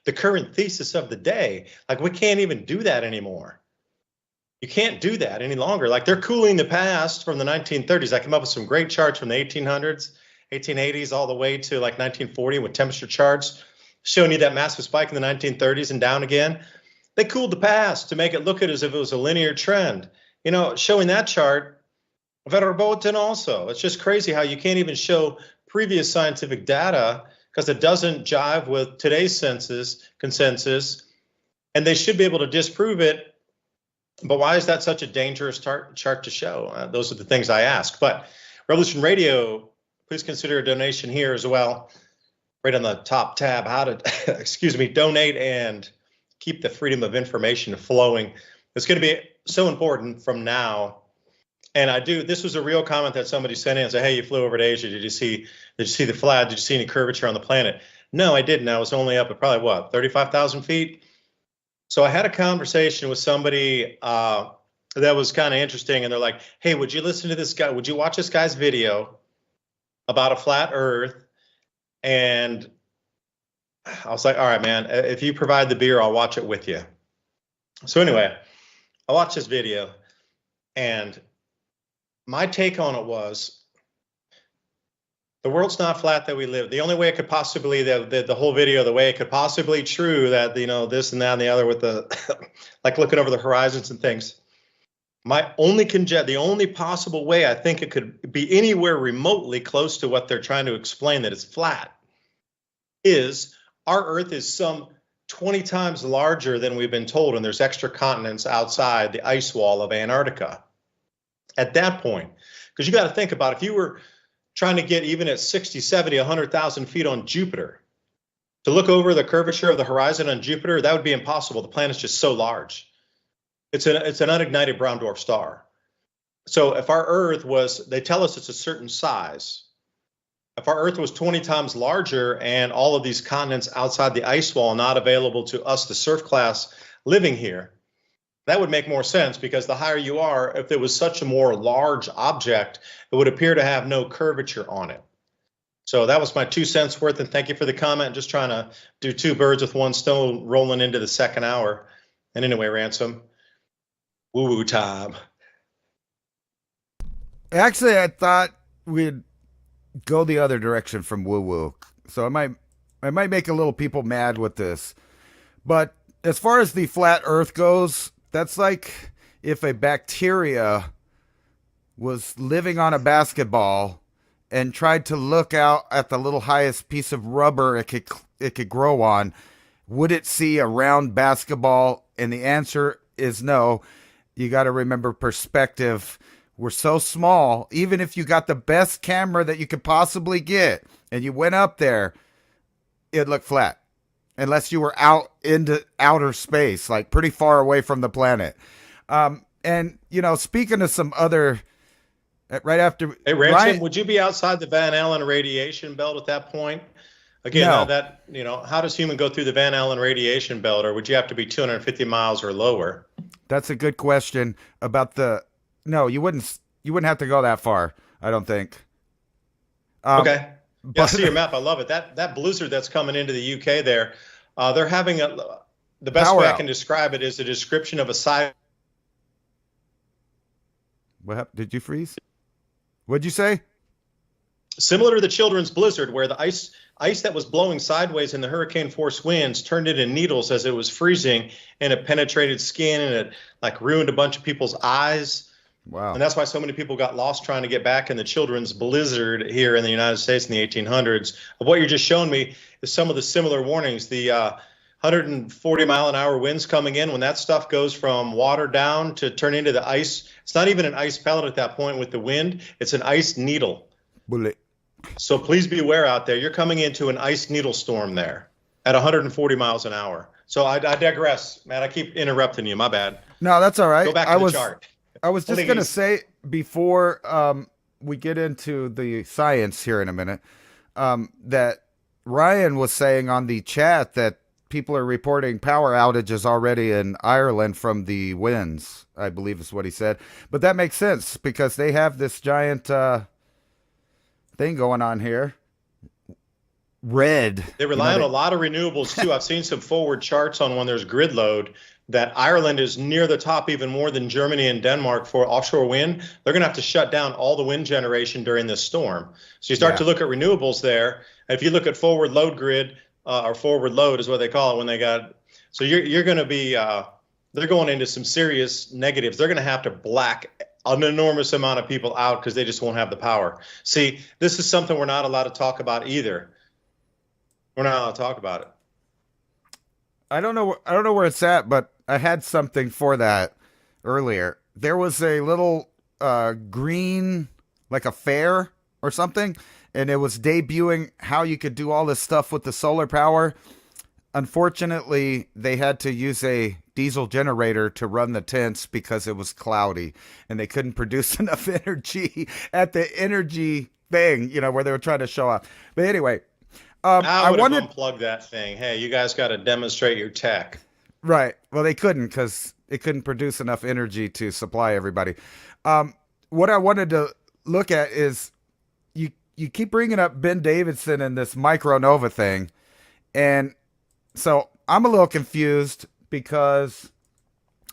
the current thesis of the day. Like, we can't even do that anymore. You can't do that any longer. Like, they're cooling the past from the 1930s. I came up with some great charts from the 1800s. 1880s all the way to like 1940 with temperature charts showing you that massive spike in the 1930s and down again. They cooled the past to make it look as if it was a linear trend. You know, showing that chart, verboten also. It's just crazy how you can't even show previous scientific data because it doesn't jive with today's consensus, and they should be able to disprove it. But why is that such a dangerous chart to show? Those are the things I ask. But Revolution Radio, please consider a donation here as well. Right on the top tab, how to, donate and keep the freedom of information flowing. It's going to be so important from now. And this was a real comment that somebody sent in and said, "Hey, you flew over to Asia. Did you see the flag? Did you see any curvature on the planet?" No, I didn't. I was only up at probably 35,000 feet. So I had a conversation with somebody that was kind of interesting. And they're like, "Hey, would you listen to this guy? Would you watch this guy's video about a flat earth?" And I was like, "All right, man, if you provide the beer, I'll watch it with you." So anyway, I watched this video, and my take on it was, the world's not flat that we live. The only way it could possibly, the whole video, the way it could possibly true that, this and that and the other with the, like looking over the horizons and things. The only possible way I think it could be anywhere remotely close to what they're trying to explain that it's flat is our Earth is some 20 times larger than we've been told, and there's extra continents outside the ice wall of Antarctica. At that point, because you got to think about, if you were trying to get even at 60, 70, 100,000 feet on Jupiter, to look over the curvature of the horizon on Jupiter, that would be impossible. The planet's just so large. It's an unignited brown dwarf star. So if our Earth was, they tell us it's a certain size. If our Earth was 20 times larger and all of these continents outside the ice wall not available to us, the surf class living here, that would make more sense, because the higher you are, if it was such a more large object, it would appear to have no curvature on it. So that was my 2 cents worth, and thank you for the comment. Just trying to do two birds with one stone, rolling into the second hour. And anyway, Ransom, woo-woo time. Actually, I thought we'd go the other direction from woo-woo. So I might make a little people mad with this. But as far as the flat earth goes, that's like if a bacteria was living on a basketball and tried to look out at the little highest piece of rubber it could grow on. Would it see a round basketball? And the answer is no. You got to remember perspective. We're so small. Even if you got the best camera that you could possibly get and you went up there, it'd look flat. Unless you were out into outer space, like pretty far away from the planet. And, speaking of some other, right after. Hey, Ransom, would you be outside the Van Allen radiation belt at that point? Again, no. How does human go through the Van Allen radiation belt, or would you have to be 250 miles or lower? That's a good question about no, you wouldn't have to go that far, I don't think. Okay. Yeah, I see your map. I love it. That blizzard that's coming into the UK there, they're having the best way I can describe it is a description of a side. What happened? Did you freeze? What'd you say? Similar to the children's blizzard, where the ice that was blowing sideways in the hurricane force winds turned into needles as it was freezing, and it penetrated skin, and it like ruined a bunch of people's eyes. Wow. And that's why so many people got lost trying to get back in the children's blizzard here in the United States in the 1800s. Of what you're just showing me is some of the similar warnings. The 140 mile an hour winds coming in, when that stuff goes from water down to turn into the ice, it's not even an ice pellet at that point with the wind, it's an ice needle. Bullet. So please beware out there. You're coming into an ice needle storm there at 140 miles an hour. So I digress, man. I keep interrupting you. My bad. No, that's all right. Go back to the chart. I was just going to say before we get into the science here in a minute, that Ryan was saying on the chat that people are reporting power outages already in Ireland from the winds, I believe is what he said. But that makes sense because they have this giant thing going on here. Red. They rely on a lot of renewables too. I've seen some forward charts on when there's grid load that Ireland is near the top even more than Germany and Denmark for offshore wind. They're going to have to shut down all the wind generation during this storm. So you start to look at renewables there. If you look at forward load grid, or forward load is what they call it when they got. So you're going to be, they're going into some serious negatives. They're going to have to black an enormous amount of people out because they just won't have the power. See, this is something we're not allowed to talk about either. We're not allowed to talk about it. I don't know where it's at, but I had something for that earlier. There was a little green, like a fair or something, and it was debuting how you could do all this stuff with the solar power. Unfortunately, they had to use a diesel generator to run the tents because it was cloudy, and they couldn't produce enough energy at the energy thing, where they were trying to show off. But anyway, I wanted to unplug that thing. Hey, you guys got to demonstrate your tech. Right. Well, they couldn't because it couldn't produce enough energy to supply everybody. What I wanted to look at is you keep bringing up Ben Davidson and this micronova thing. And so I'm a little confused because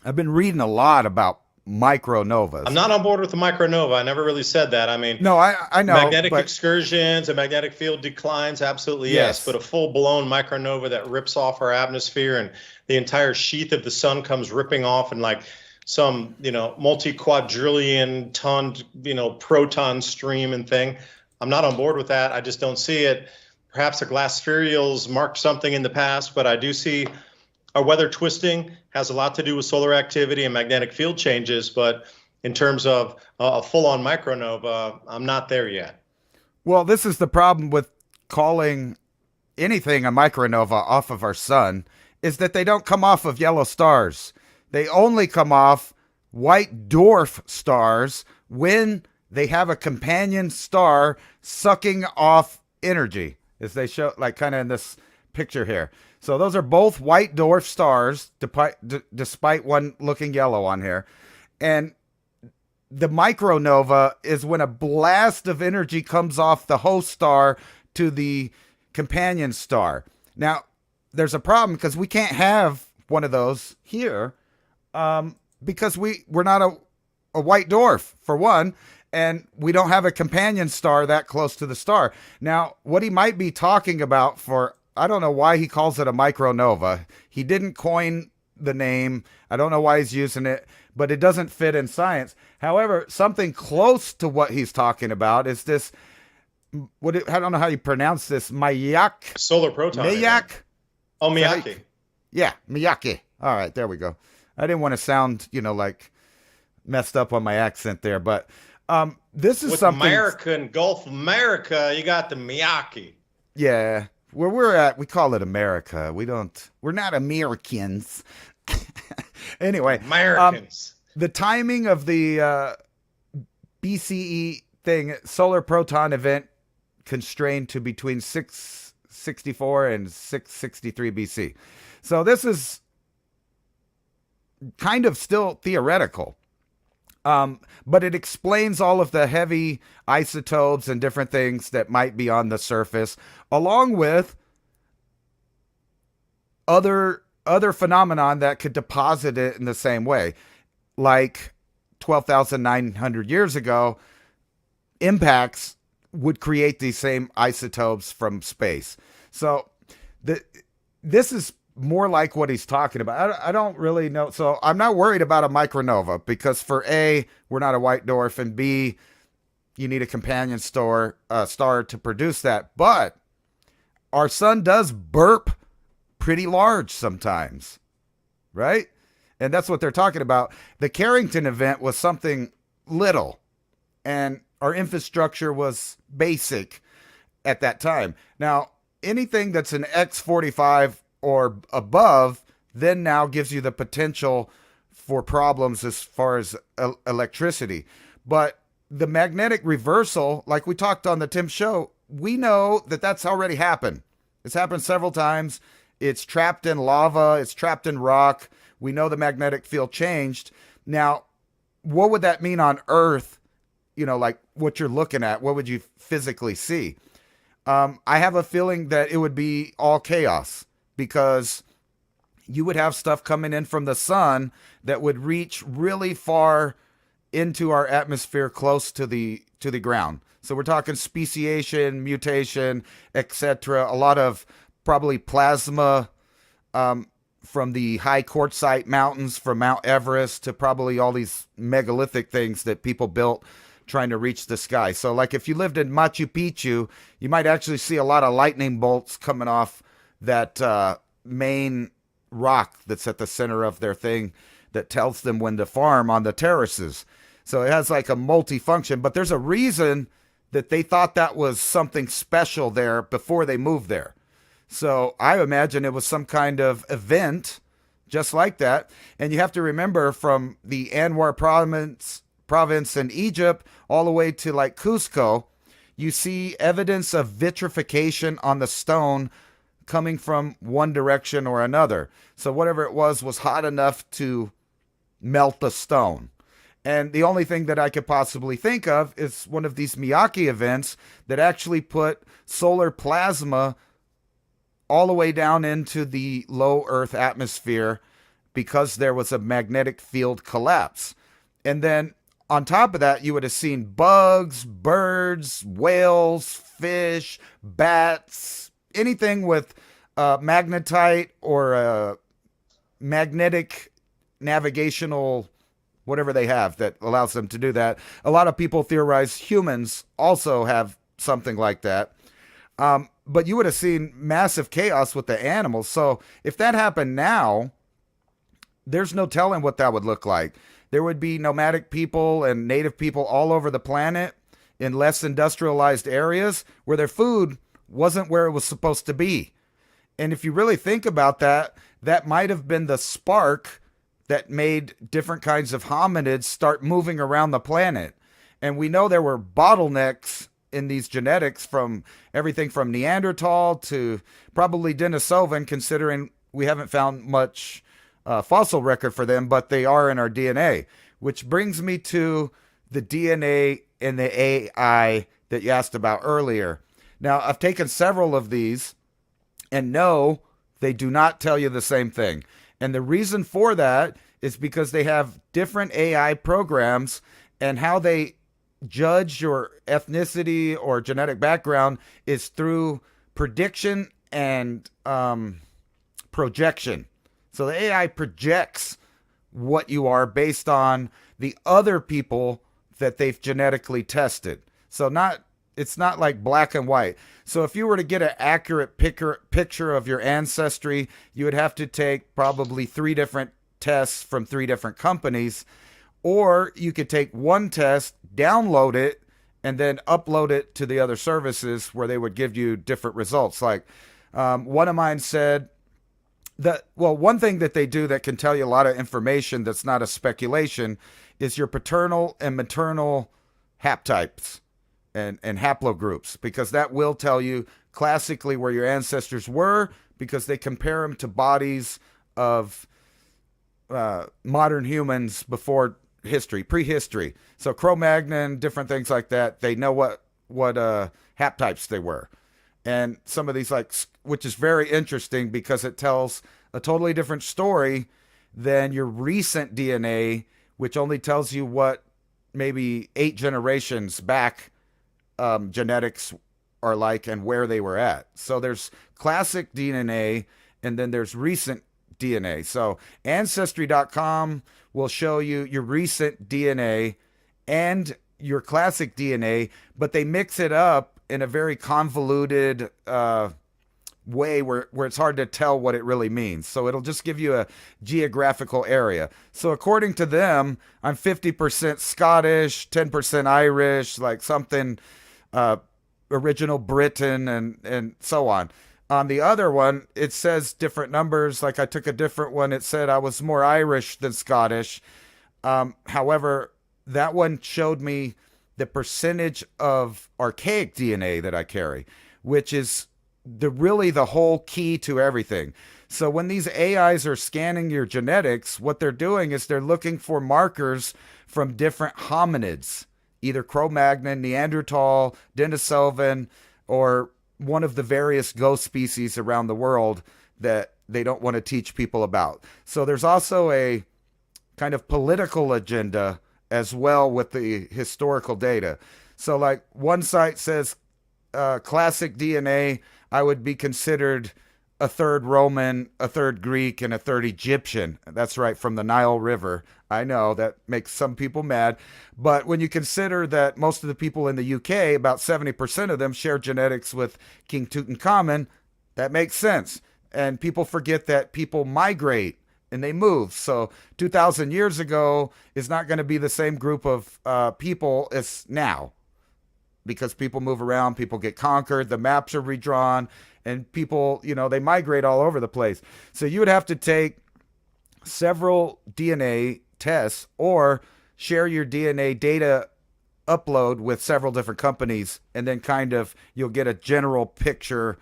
I've been reading a lot about micronovas. I'm not on board with the micronova. I never really said that. I mean, no, I know. Magnetic excursions and magnetic field declines, absolutely yes. But a full-blown micronova that rips off our atmosphere and the entire sheath of the sun comes ripping off and like some, multi-quadrillion ton, proton stream and thing. I'm not on board with that. I just don't see it. Perhaps the glass spherules marked something in the past, but I do see our weather twisting has a lot to do with solar activity and magnetic field changes. But in terms of a full-on micronova, I'm not there yet. Well, this is the problem with calling anything a micronova off of our sun is that they don't come off of yellow stars. They only come off white dwarf stars when they have a companion star sucking off energy, as they show, like kind of in this picture here. So those are both white dwarf stars, despite one looking yellow on here. And the micronova is when a blast of energy comes off the host star to the companion star. Now, there's a problem because we can't have one of those here because we're not a white dwarf, for one, and we don't have a companion star that close to the star. Now, what he might be talking about I don't know why he calls it a micronova. He didn't coin the name. I don't know why he's using it, but it doesn't fit in science. However, something close to what he's talking about is this, I don't know how you pronounce this, Mayak. Solar proton. Mayak. Oh, Miyake. Yeah, Miyake. All right, there we go. I didn't want to sound, like messed up on my accent there, but this is with something. America and Gulf America, you got the Miyake. Yeah. Where we're at, we call it America. We're not Americans. Anyway. Americans. The timing of the BCE thing, solar proton event, constrained to between 664 and 663 BC. So this is kind of still theoretical. But it explains all of the heavy isotopes and different things that might be on the surface, along with other phenomenon that could deposit it in the same way. Like 12,900 years ago, impacts would create these same isotopes from space. So this is more like what he's talking about. I don't really know. So I'm not worried about a micronova because for A, we're not a white dwarf, and B, you need a companion star to produce that. But our sun does burp pretty large sometimes, right? And that's what they're talking about. The Carrington event was something little, and our infrastructure was basic at that time. Now, anything that's an X45 or above then now gives you the potential for problems as far as electricity. But the magnetic reversal, like we talked on the Tim show, we know that that's already happened. It's happened several times. It's trapped in lava. It's trapped in rock. We know the magnetic field changed. Now, what would that mean on Earth? You know, like what you're looking at, what would you physically see? I have a feeling that it would be all chaos because you would have stuff coming in from the sun that would reach really far into our atmosphere close to the ground. So we're talking speciation, mutation, etc. A lot of probably plasma from the high quartzite mountains, from Mount Everest to probably all these megalithic things that people built trying to reach the sky. So like if you lived in Machu Picchu, you might actually see a lot of lightning bolts coming off that main rock that's at the center of their thing that tells them when to farm on the terraces. So it has like a multi-function, but there's a reason that they thought that was something special there before they moved there. So I imagine it was some kind of event just like that. And you have to remember from the Anwar province in Egypt all the way to like Cusco, you see evidence of vitrification on the stone coming from one direction or another. So whatever it was hot enough to melt the stone. And the only thing that I could possibly think of is one of these Miyake events that actually put solar plasma all the way down into the low Earth atmosphere because there was a magnetic field collapse. And then on top of that, you would have seen bugs, birds, whales, fish, bats, anything with magnetite or magnetic navigational, whatever they have that allows them to do that. A lot of people theorize humans also have something like that. But you would have seen massive chaos with the animals. So if that happened now, there's no telling what that would look like. There would be nomadic people and native people all over the planet in less industrialized areas where their food wasn't where it was supposed to be. And if you really think about that, that might have been the spark that made different kinds of hominids start moving around the planet. And we know there were bottlenecks in these genetics from everything from Neanderthal to probably Denisovan, considering we haven't found much fossil record for them, but they are in our DNA. Which brings me to the DNA and the AI that you asked about earlier. Now, I've taken several of these, and no, they do not tell you the same thing. And the reason for that is because they have different AI programs, and how they judge your ethnicity or genetic background is through prediction and projection. So the AI projects what you are based on the other people that they've genetically tested. So it's not like black and white. So if you were to get an accurate picture of your ancestry, you would have to take probably 3 different tests from 3 different companies. Or you could take one test, download it, and then upload it to the other services where they would give you different results. Like one of mine said that, well, one thing that they do that can tell you a lot of information that's not a speculation is your paternal and maternal haptypes and haplogroups, because that will tell you classically where your ancestors were, because they compare them to bodies of modern humans before history, prehistory. So Cro-Magnon, different things like that, they know what haptypes they were. And some of these, like, which is very interesting because it tells a totally different story than your recent DNA, which only tells you what maybe 8 generations back genetics are like and where they were at. So there's classic DNA, and then there's recent DNA. So Ancestry.com will show you your recent DNA and your classic DNA, but they mix it up in a very convoluted way where it's hard to tell what it really means. So it'll just give you a geographical area. So according to them, I'm 50% Scottish, 10% Irish, like something original Britain, and so on. On the other one, it says different numbers. Like I took a different one. It said I was more Irish than Scottish. However, that one showed me the percentage of archaic DNA that I carry, which is really the whole key to everything. So when these AIs are scanning your genetics, what they're doing is they're looking for markers from different hominids, either Cro-Magnon, Neanderthal, Denisovan, or one of the various ghost species around the world that they don't want to teach people about. So there's also a kind of political agenda as well with the historical data. So like one site says classic DNA, I would be considered a third Roman, a third Greek, and a third Egyptian. That's right, from the Nile River. I know that makes some people mad. But when you consider that most of the people in the UK, about 70% of them share genetics with King Tutankhamun, that makes sense. And people forget that people migrate and they move. So 2,000 years ago is not going to be the same group of people as now, because people move around, people get conquered, the maps are redrawn, and people, they migrate all over the place. So you would have to take several DNA tests or share your DNA data upload with several different companies, and then you'll get a general picture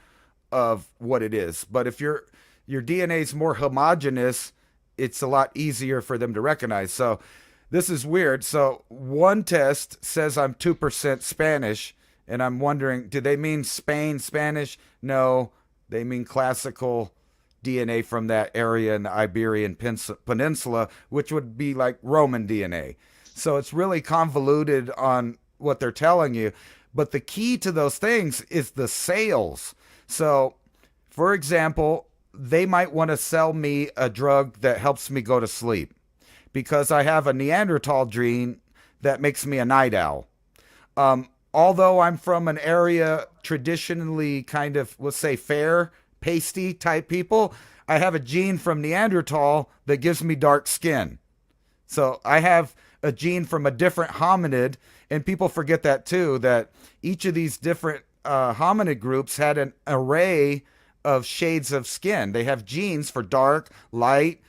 of what it is. But if your DNA is more homogeneous, it's a lot easier for them to recognize. So this is weird. So one test says I'm 2% Spanish, and I'm wondering, do they mean Spain, Spanish? No, they mean classical DNA from that area in the Iberian Peninsula, which would be like Roman DNA. So it's really convoluted on what they're telling you. But the key to those things is the sales. So, for example, they might want to sell me a drug that helps me go to sleep because I have a Neanderthal gene that makes me a night owl. Although I'm from an area traditionally kind of, let's say, fair, pasty type people, I have a gene from Neanderthal that gives me dark skin. So I have a gene from a different hominid, and people forget that too, that each of these different hominid groups had an array of shades of skin. They have genes for dark, light.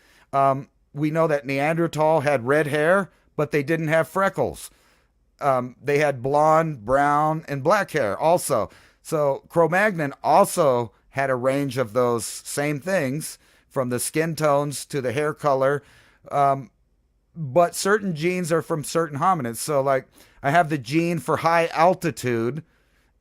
We know that Neanderthal had red hair, but they didn't have freckles. They had blonde, brown, and black hair also. So Cro-Magnon also had a range of those same things, from the skin tones to the hair color. But certain genes are from certain hominids. So like I have the gene for high altitude,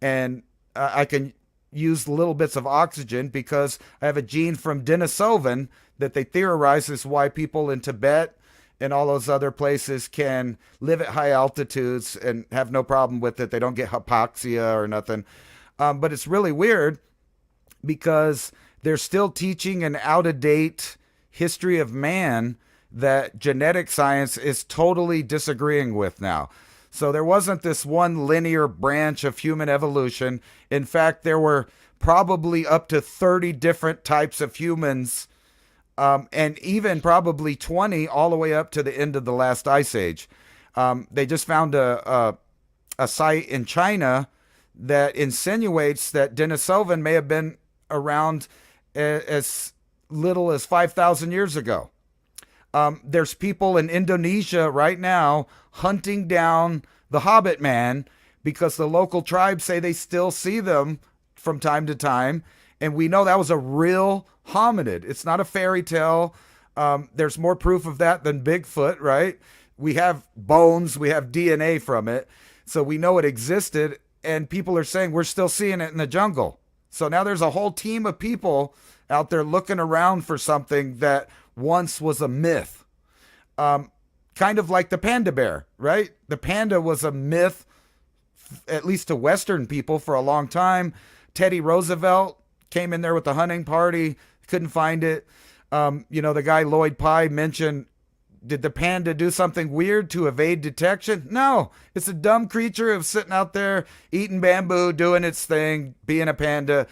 and I can use little bits of oxygen because I have a gene from Denisovan that they theorize is why people in Tibet and all those other places can live at high altitudes and have no problem with it. They don't get hypoxia or nothing. But it's really weird because they're still teaching an out-of-date history of man that genetic science is totally disagreeing with now. So there wasn't this one linear branch of human evolution. In fact, there were probably up to 30 different types of humans, and even probably 20 all the way up to the end of the last ice age. They just found a site in China that insinuates that Denisovan may have been around as little as 5,000 years ago. There's people in Indonesia right now hunting down the Hobbit man because the local tribes say they still see them from time to time. And we know that was a real hominid. It's not a fairy tale. There's more proof of that than Bigfoot, right? We have bones, we have DNA from it. So we know it existed, and people are saying we're still seeing it in the jungle. So now there's a whole team of people out there looking around for something that once was a myth. Kind of like the panda bear, right? The panda was a myth, at least to Western people, for a long time. Teddy Roosevelt came in there with the hunting party, couldn't find it. The guy Lloyd Pye mentioned, did the panda do something weird to evade detection? No, it's a dumb creature who's sitting out there eating bamboo, doing its thing, being a panda.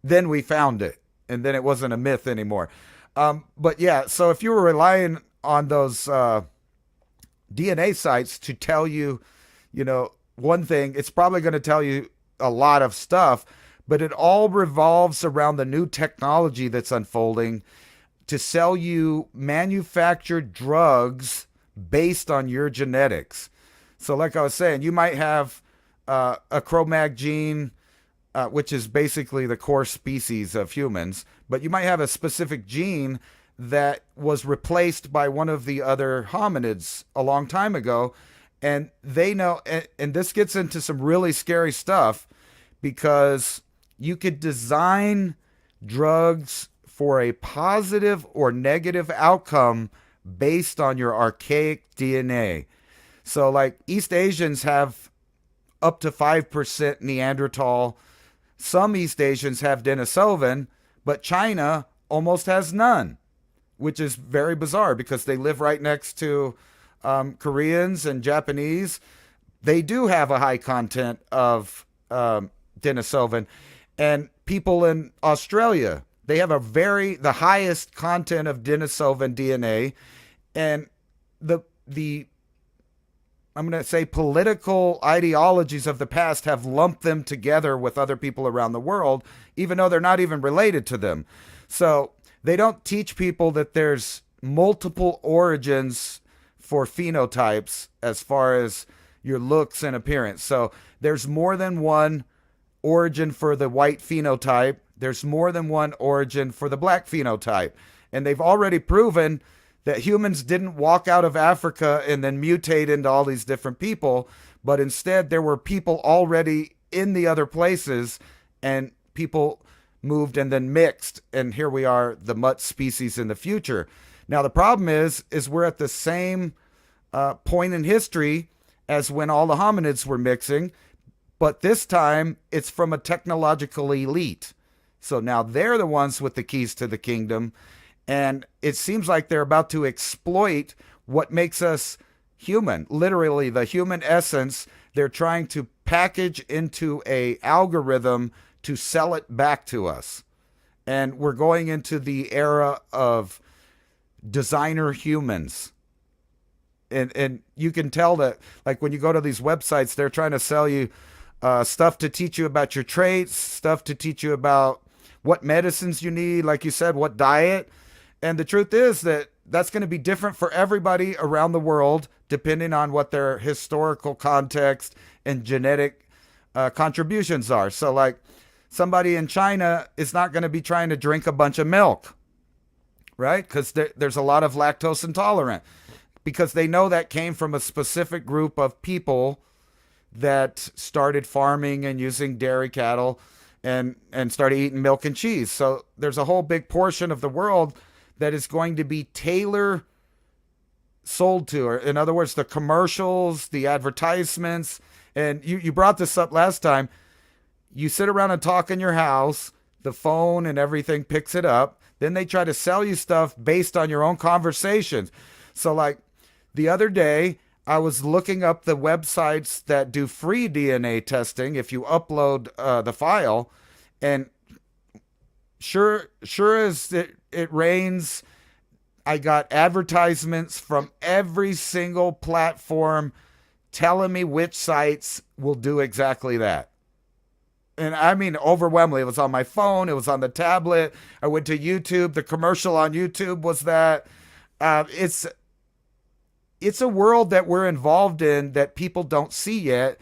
Then we found it, and then it wasn't a myth anymore. But yeah, so if you were relying on those DNA sites to tell you, one thing, it's probably going to tell you a lot of stuff, but it all revolves around the new technology that's unfolding to sell you manufactured drugs based on your genetics. So like I was saying, you might have a Cro-Mag gene, which is basically the core species of humans, but you might have a specific gene that was replaced by one of the other hominids a long time ago. And they know, and this gets into some really scary stuff, because you could design drugs for a positive or negative outcome based on your archaic DNA. So like East Asians have up to 5% Neanderthal. Some East Asians have Denisovan, but China almost has none, which is very bizarre because they live right next to Koreans and Japanese. They do have a high content of Denisovan. And people in Australia, they have the highest content of Denisovan DNA. And the I'm going to say political ideologies of the past have lumped them together with other people around the world, even though they're not even related to them. So they don't teach people that there's multiple origins for phenotypes as far as your looks and appearance. So there's more than one origin for the white phenotype. There's more than one origin for the black phenotype. And they've already proven that humans didn't walk out of Africa and then mutate into all these different people, but instead there were people already in the other places, and people moved and then mixed, and here we are, the mutt species in the future. Now the problem is we're at the same point in history as when all the hominids were mixing, but this time it's from a technological elite. So now they're the ones with the keys to the kingdom, and it seems like they're about to exploit what makes us human, literally the human essence. They're trying to package into a algorithm to sell it back to us. And we're going into the era of designer humans. And you can tell that, like, when you go to these websites, they're trying to sell you stuff to teach you about your traits, stuff to teach you about what medicines you need, like you said, what diet. And the truth is that that's going to be different for everybody around the world, depending on what their historical context and genetic contributions are. So like somebody in China is not going to be trying to drink a bunch of milk, right? Because there's a lot of lactose intolerant, because they know that came from a specific group of people that started farming and using dairy cattle and started eating milk and cheese. So there's a whole big portion of the world that is going to be tailor sold to her. In other words, the commercials, the advertisements, and you brought this up last time. You sit around and talk in your house, the phone and everything picks it up. Then they try to sell you stuff based on your own conversations. So like the other day, I was looking up the websites that do free DNA testing if you upload the file, and sure as it rains, I got advertisements from every single platform telling me which sites will do exactly that. And I mean, overwhelmingly, it was on my phone, it was on the tablet. I went to YouTube. The commercial on YouTube was that. It's a world that we're involved in that people don't see yet.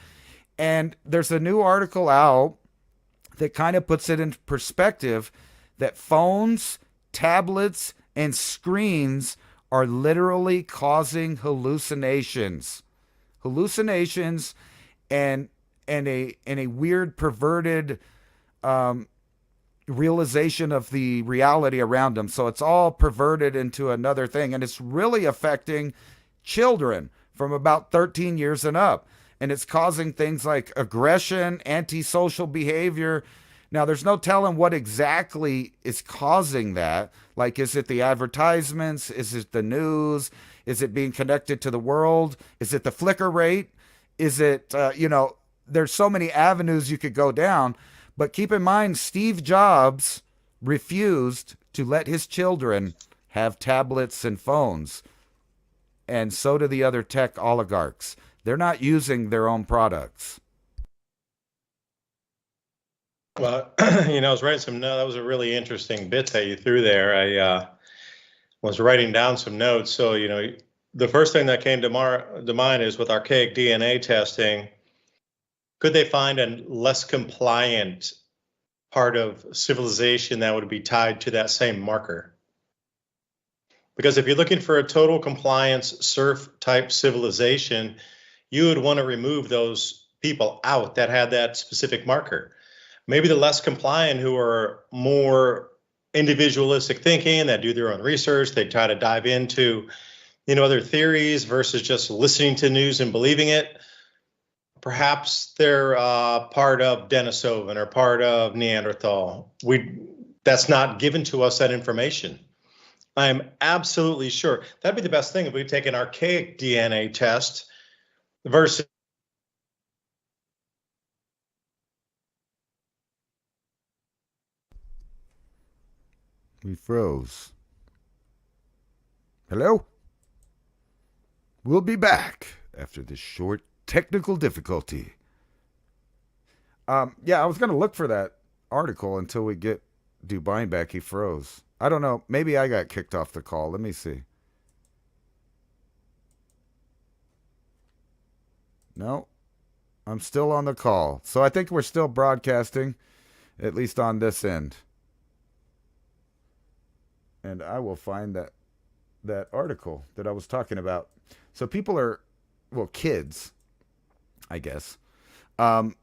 And there's a new article out that kind of puts it in perspective that phones, tablets, and screens are literally causing hallucinations. Hallucinations and a weird, perverted realization of the reality around them. So it's all perverted into another thing. And it's really affecting children from about 13 years and up. And it's causing things like aggression, antisocial behavior. Now, there's no telling what exactly is causing that. Like, is it the advertisements? Is it the news? Is it being connected to the world? Is it the flicker rate? Is it, there's so many avenues you could go down. But keep in mind, Steve Jobs refused to let his children have tablets and phones. And so do the other tech oligarchs. They're not using their own products. Well, I was writing some notes. That was a really interesting bit that you threw there. I was writing down some notes. So, the first thing that came to mind is with archaic DNA testing, could they find a less compliant part of civilization that would be tied to that same marker? Because if you're looking for a total compliance serf type civilization, you would want to remove those people out that had that specific marker. Maybe the less compliant who are more individualistic thinking, that do their own research, they try to dive into, other theories versus just listening to news and believing it. Perhaps they're part of Denisovan or part of Neanderthal. That's not given to us, that information. I am absolutely sure that'd be the best thing if we take an archaic DNA test versus. We froze. Hello? We'll be back after this short technical difficulty. I was going to look for that article until we do buying back. He froze. I don't know. Maybe I got kicked off the call. Let me see. No, I'm still on the call. So I think we're still broadcasting, at least on this end. And I will find that article that I was talking about. So people are, kids, I guess. If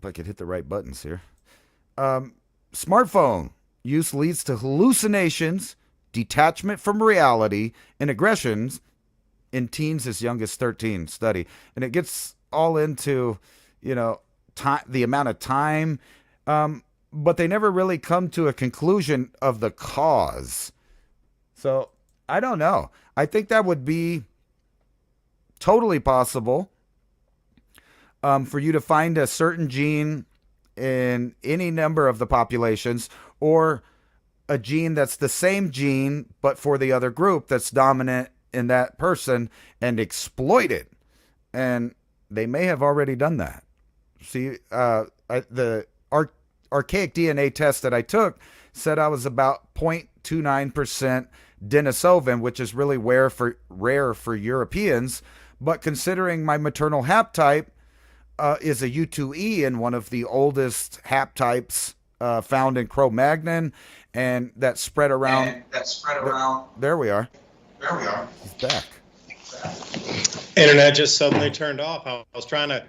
I could hit the right buttons here. Smartphone use leads to hallucinations, detachment from reality, and aggressions in teens as young as 13 study. And it gets all into, the amount of time, but they never really come to a conclusion of the cause. So I don't know. I think that would be totally possible for you to find a certain gene in any number of the populations, or a gene that's the same gene but for the other group that's dominant in that person, and exploit it. And they may have already done that. See, the archaic DNA test that I took said I was about 0.29% Denisovan, which is really rare for Europeans. But considering my maternal haptype is a U2E, and one of the oldest haptypes found in Cro-Magnon, and that spread around. There we are. He's back. Internet just suddenly turned off. I was trying to,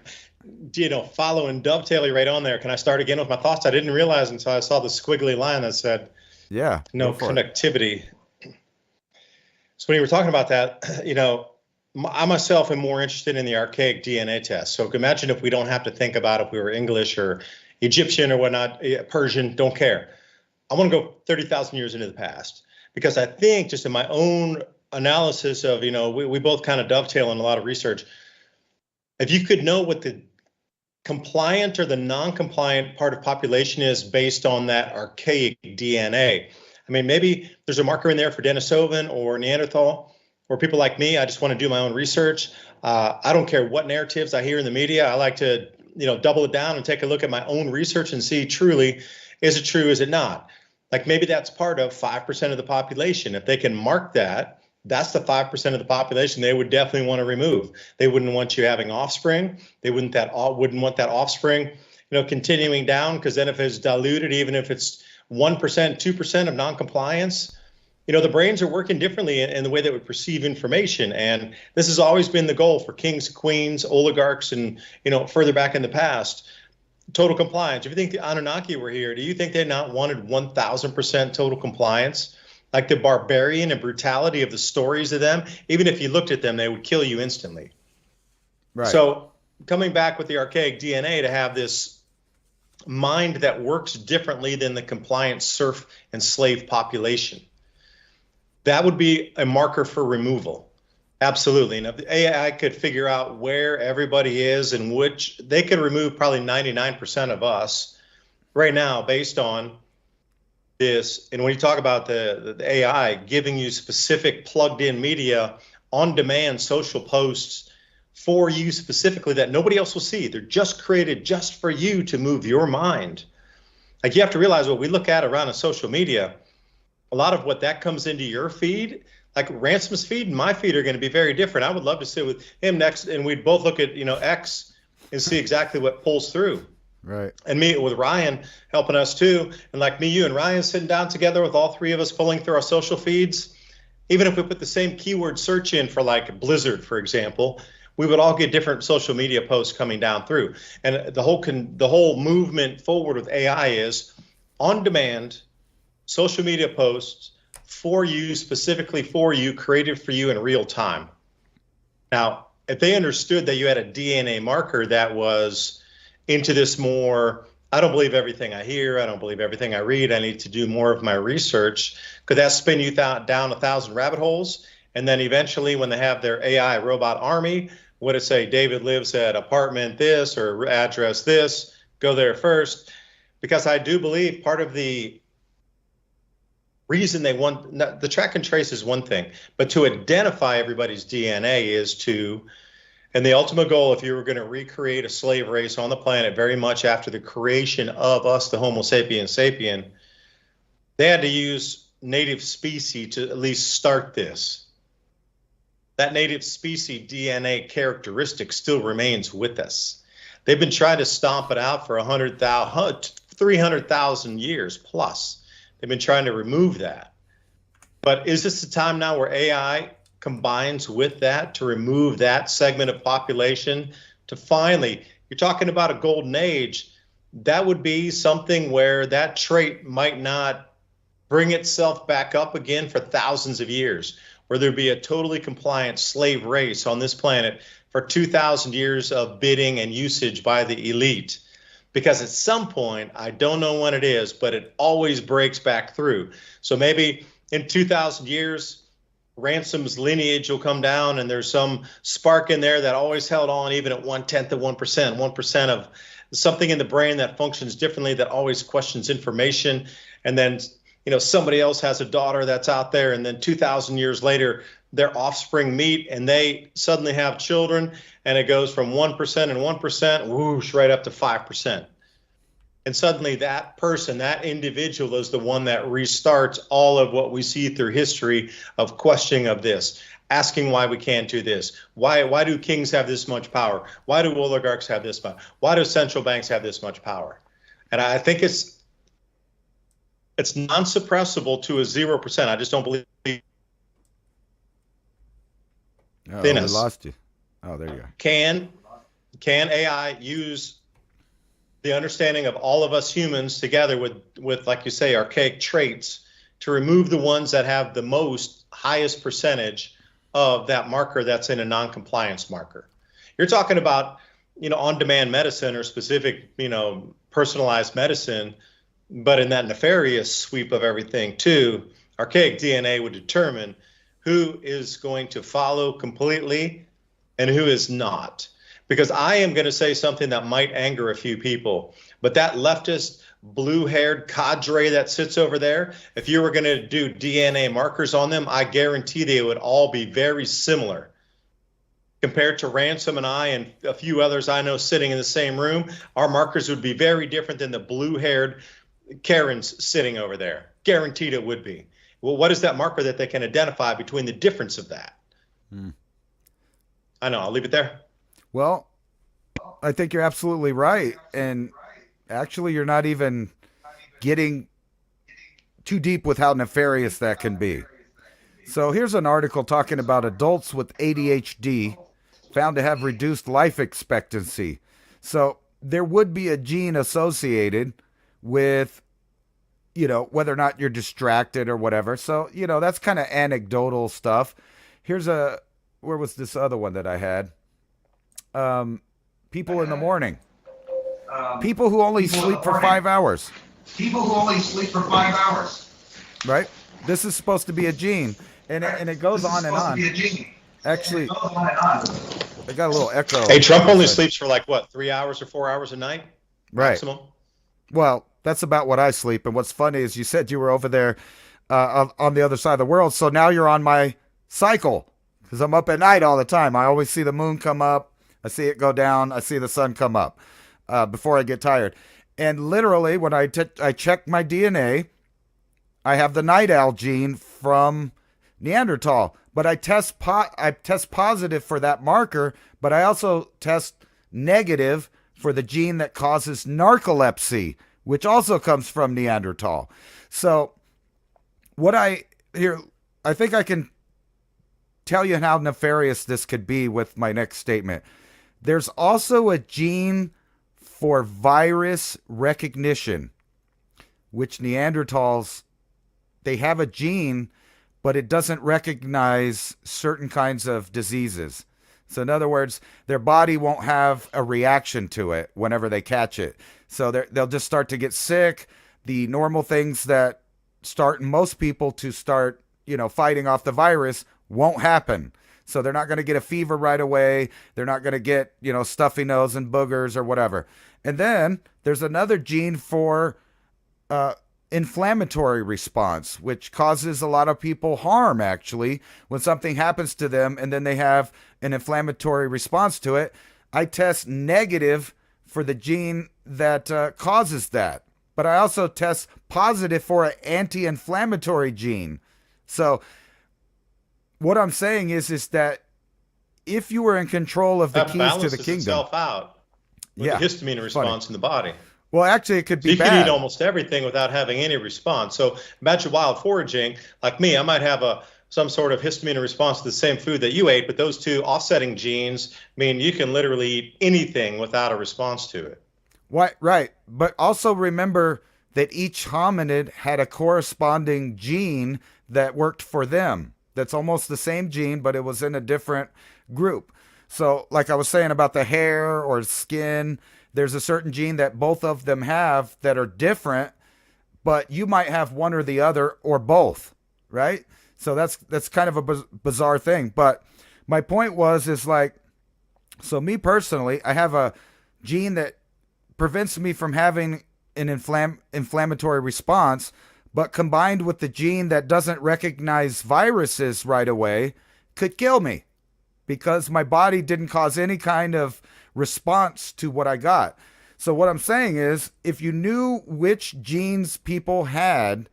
follow and dovetail you right on there. Can I start again with my thoughts? I didn't realize until I saw the squiggly line that said, no connectivity. So when you were talking about that, I myself am more interested in the archaic DNA test. So imagine if we don't have to think about if we were English or Egyptian or whatnot, Persian, don't care. I want to go 30,000 years into the past, because I think, just in my own analysis of, we both kind of dovetail in a lot of research. If you could know what the compliant or the non-compliant part of population is based on that archaic DNA. I mean, maybe there's a marker in there for Denisovan or Neanderthal, or people like me. I just want to do my own research. I don't care what narratives I hear in the media. I like to, double it down and take a look at my own research and see truly, is it true, is it not? Like, maybe that's part of 5% of the population. If they can mark that, that's the 5% of the population they would definitely want to remove. They wouldn't want you having offspring. They wouldn't want that offspring, continuing down, because then if it's diluted, even if it's 1%, 2% of noncompliance, the brains are working differently in the way that we perceive information. And this has always been the goal for kings, queens, oligarchs, and, further back in the past. Total compliance. If you think the Anunnaki were here, do you think they not wanted 1,000% total compliance? Like the barbarian and brutality of the stories of them, even if you looked at them, they would kill you instantly. Right. So coming back with the archaic DNA to have this mind that works differently than the compliant serf and slave population. That would be a marker for removal. Absolutely. And if the AI could figure out where everybody is and which, they could remove probably 99% of us right now based on this. And when you talk about the AI giving you specific plugged in media, on demand social posts for you specifically that nobody else will see. They're just created just for you to move your mind. Like, you have to realize what we look at around in social media, a lot of what that comes into your feed, like Ransom's feed and my feed are going to be very different. I would love to sit with him next and we'd both look at, X and see exactly what pulls through. Right. And me with Ryan helping us too. And like me, you and Ryan sitting down together with all three of us pulling through our social feeds. Even if we put the same keyword search in for like Blizzard, for example, we would all get different social media posts coming down through. And the whole movement forward with AI is on demand social media posts for you, specifically for you, created for you in real time. Now, if they understood that you had a DNA marker that was into this more, I don't believe everything I hear, I don't believe everything I read, I need to do more of my research, could that spin you down 1,000 rabbit holes? And then eventually when they have their AI robot army, would it say David lives at apartment this or address this, go there first? Because I do believe part of the reason they want, the track and trace is one thing, but to identify everybody's DNA is to, and the ultimate goal, if you were going to recreate a slave race on the planet very much after the creation of us, the Homo sapiens sapien, they had to use native species to at least start this. That native species DNA characteristic still remains with us. They've been trying to stomp it out for 300,000 years plus. They've been trying to remove that. But is this the time now where AI combines with that to remove that segment of population to finally, you're talking about a golden age, that would be something where that trait might not bring itself back up again for thousands of years, where there'd be a totally compliant slave race on this planet for 2,000 years of bidding and usage by the elite. Because at some point, I don't know when it is, but it always breaks back through. So maybe in 2,000 years, Ransom's lineage will come down and there's some spark in there that always held on even at 1/10 of 1% of something in the brain that functions differently, that always questions information. And then, somebody else has a daughter that's out there, and then 2,000 years later, their offspring meet and they suddenly have children, and it goes from 1% and 1%, whoosh, right up to 5%. And suddenly that person, that individual is the one that restarts all of what we see through history of questioning of this, asking why we can't do this. Why do kings have this much power? Why do oligarchs have this much? Why do central banks have this much power? And I think it's non-suppressible to a 0%. I just don't believe. Oh, I lost you. Oh, there you go. Can AI use the understanding of all of us humans together with, like you say, archaic traits to remove the ones that have the highest percentage of that marker that's in a non-compliance marker? You're talking about, on-demand medicine or specific, personalized medicine, but in that nefarious sweep of everything too, archaic DNA would determine who is going to follow completely and who is not. Because I am going to say something that might anger a few people, but that leftist blue-haired cadre that sits over there, if you were going to do DNA markers on them, I guarantee they would all be very similar. Compared to Ransom and I and a few others I know sitting in the same room, our markers would be very different than the blue-haired Karens sitting over there. Guaranteed it would be. Well, what is that marker that they can identify between the difference of that? I know, I'll leave it there. Well, I think you're absolutely right. And actually, you're not even getting too deep with how nefarious that can be. So here's an article talking about adults with ADHD found to have reduced life expectancy. So there would be a gene associated with, whether or not you're distracted or whatever. So, that's kind of anecdotal stuff. Where was this other one that I had? People in the morning. People who only sleep for 5 hours. People who only sleep for 5 hours. Right? This is supposed to be a gene, and it goes on and on. Actually, I got a little echo. Hey, Trump only sleeps for like what, 3 hours or 4 hours a night? Right. Maximum? Well, that's about what I sleep. And what's funny is you said you were over there on the other side of the world, so now you're on my cycle because I'm up at night all the time. I always see the moon come up, I see it go down, I see the sun come up before I get tired. And literally, when I check my DNA, I have the night owl gene from Neanderthal, but I test positive for that marker, but I also test negative for the gene that causes narcolepsy, which also comes from Neanderthal. So I think I can tell you how nefarious this could be with my next statement. There's also a gene for virus recognition, which Neanderthals, they have a gene, but it doesn't recognize certain kinds of diseases. So in other words, their body won't have a reaction to it whenever they catch it. So they'll just start to get sick. The normal things that start in most people to start, fighting off the virus won't happen. So they're not going to get a fever right away. They're not going to get, stuffy nose and boogers or whatever. And then there's another gene for inflammatory response, which causes a lot of people harm, actually, when something happens to them and then they have an inflammatory response to it. I test negative for the gene that causes that. But I also test positive for an anti-inflammatory gene. So what I'm saying is that if you were in control of the keys to the kingdom, itself out with the histamine response in the body. Well, actually, it could be you bad. You can eat almost everything without having any response. So imagine wild foraging, like me, I might have some sort of histamine response to the same food that you ate, but those two offsetting genes mean you can literally eat anything without a response to it. Right. But also remember that each hominid had a corresponding gene that worked for them. That's almost the same gene, but it was in a different group. So like I was saying about the hair or skin, there's a certain gene that both of them have that are different, but you might have one or the other or both, right? So that's kind of a bizarre thing. But my point is like, so me personally, I have a gene that prevents me from having an inflammatory response, but combined with the gene that doesn't recognize viruses right away could kill me because my body didn't cause any kind of response to what I got. So what I'm saying is, if you knew which genes people had,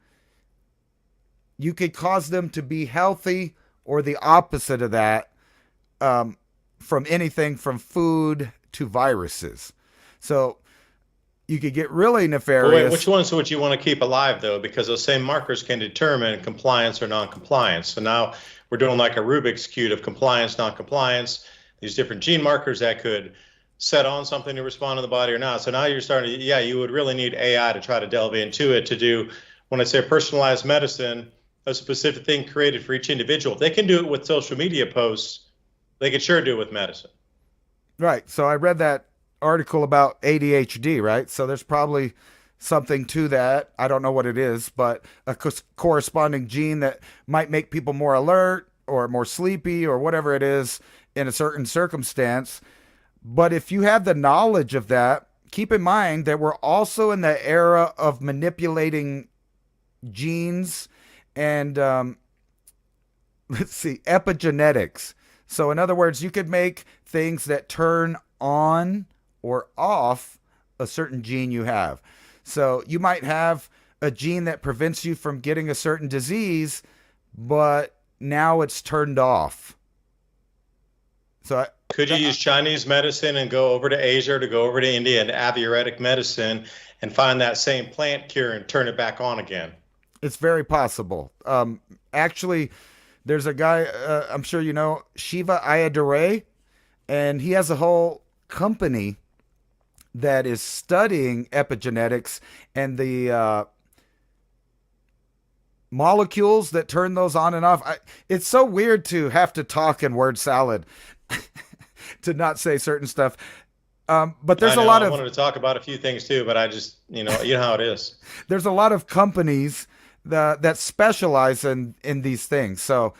you could cause them to be healthy or the opposite of that, from anything from food to viruses. So you could get really nefarious. Well, wait, which ones would you want to keep alive, though? Because those same markers can determine compliance or non-compliance. So now we're doing like a Rubik's Cube of compliance, non-compliance, these different gene markers that could set on something to respond to the body or not. So now you're starting to, you would really need AI to try to delve into it to do, when I say personalized medicine, a specific thing created for each individual. If they can do it with social media posts, they could sure do it with medicine. Right. So I read that article about ADHD, right? So there's probably something to that. I don't know what it is, but a corresponding gene that might make people more alert or more sleepy or whatever it is in a certain circumstance. But if you have the knowledge of that, keep in mind that we're also in the era of manipulating genes and, epigenetics. So in other words, you could make things that turn on or off a certain gene you have. So you might have a gene that prevents you from getting a certain disease, but now it's turned off. So could you use Chinese medicine and go over to Asia or to go over to India and Ayurvedic medicine and find that same plant cure and turn it back on again? It's very possible. Actually, there's a guy, I'm sure you know, Shiva Ayyadurai, and he has a whole company that is studying epigenetics and the molecules that turn those on and off. It's so weird to have to talk in word salad to not say certain stuff. But there's I a know lot I of wanted to talk about a few things too, but I just, you know how it is. there's a lot of companies that specialize in these things. So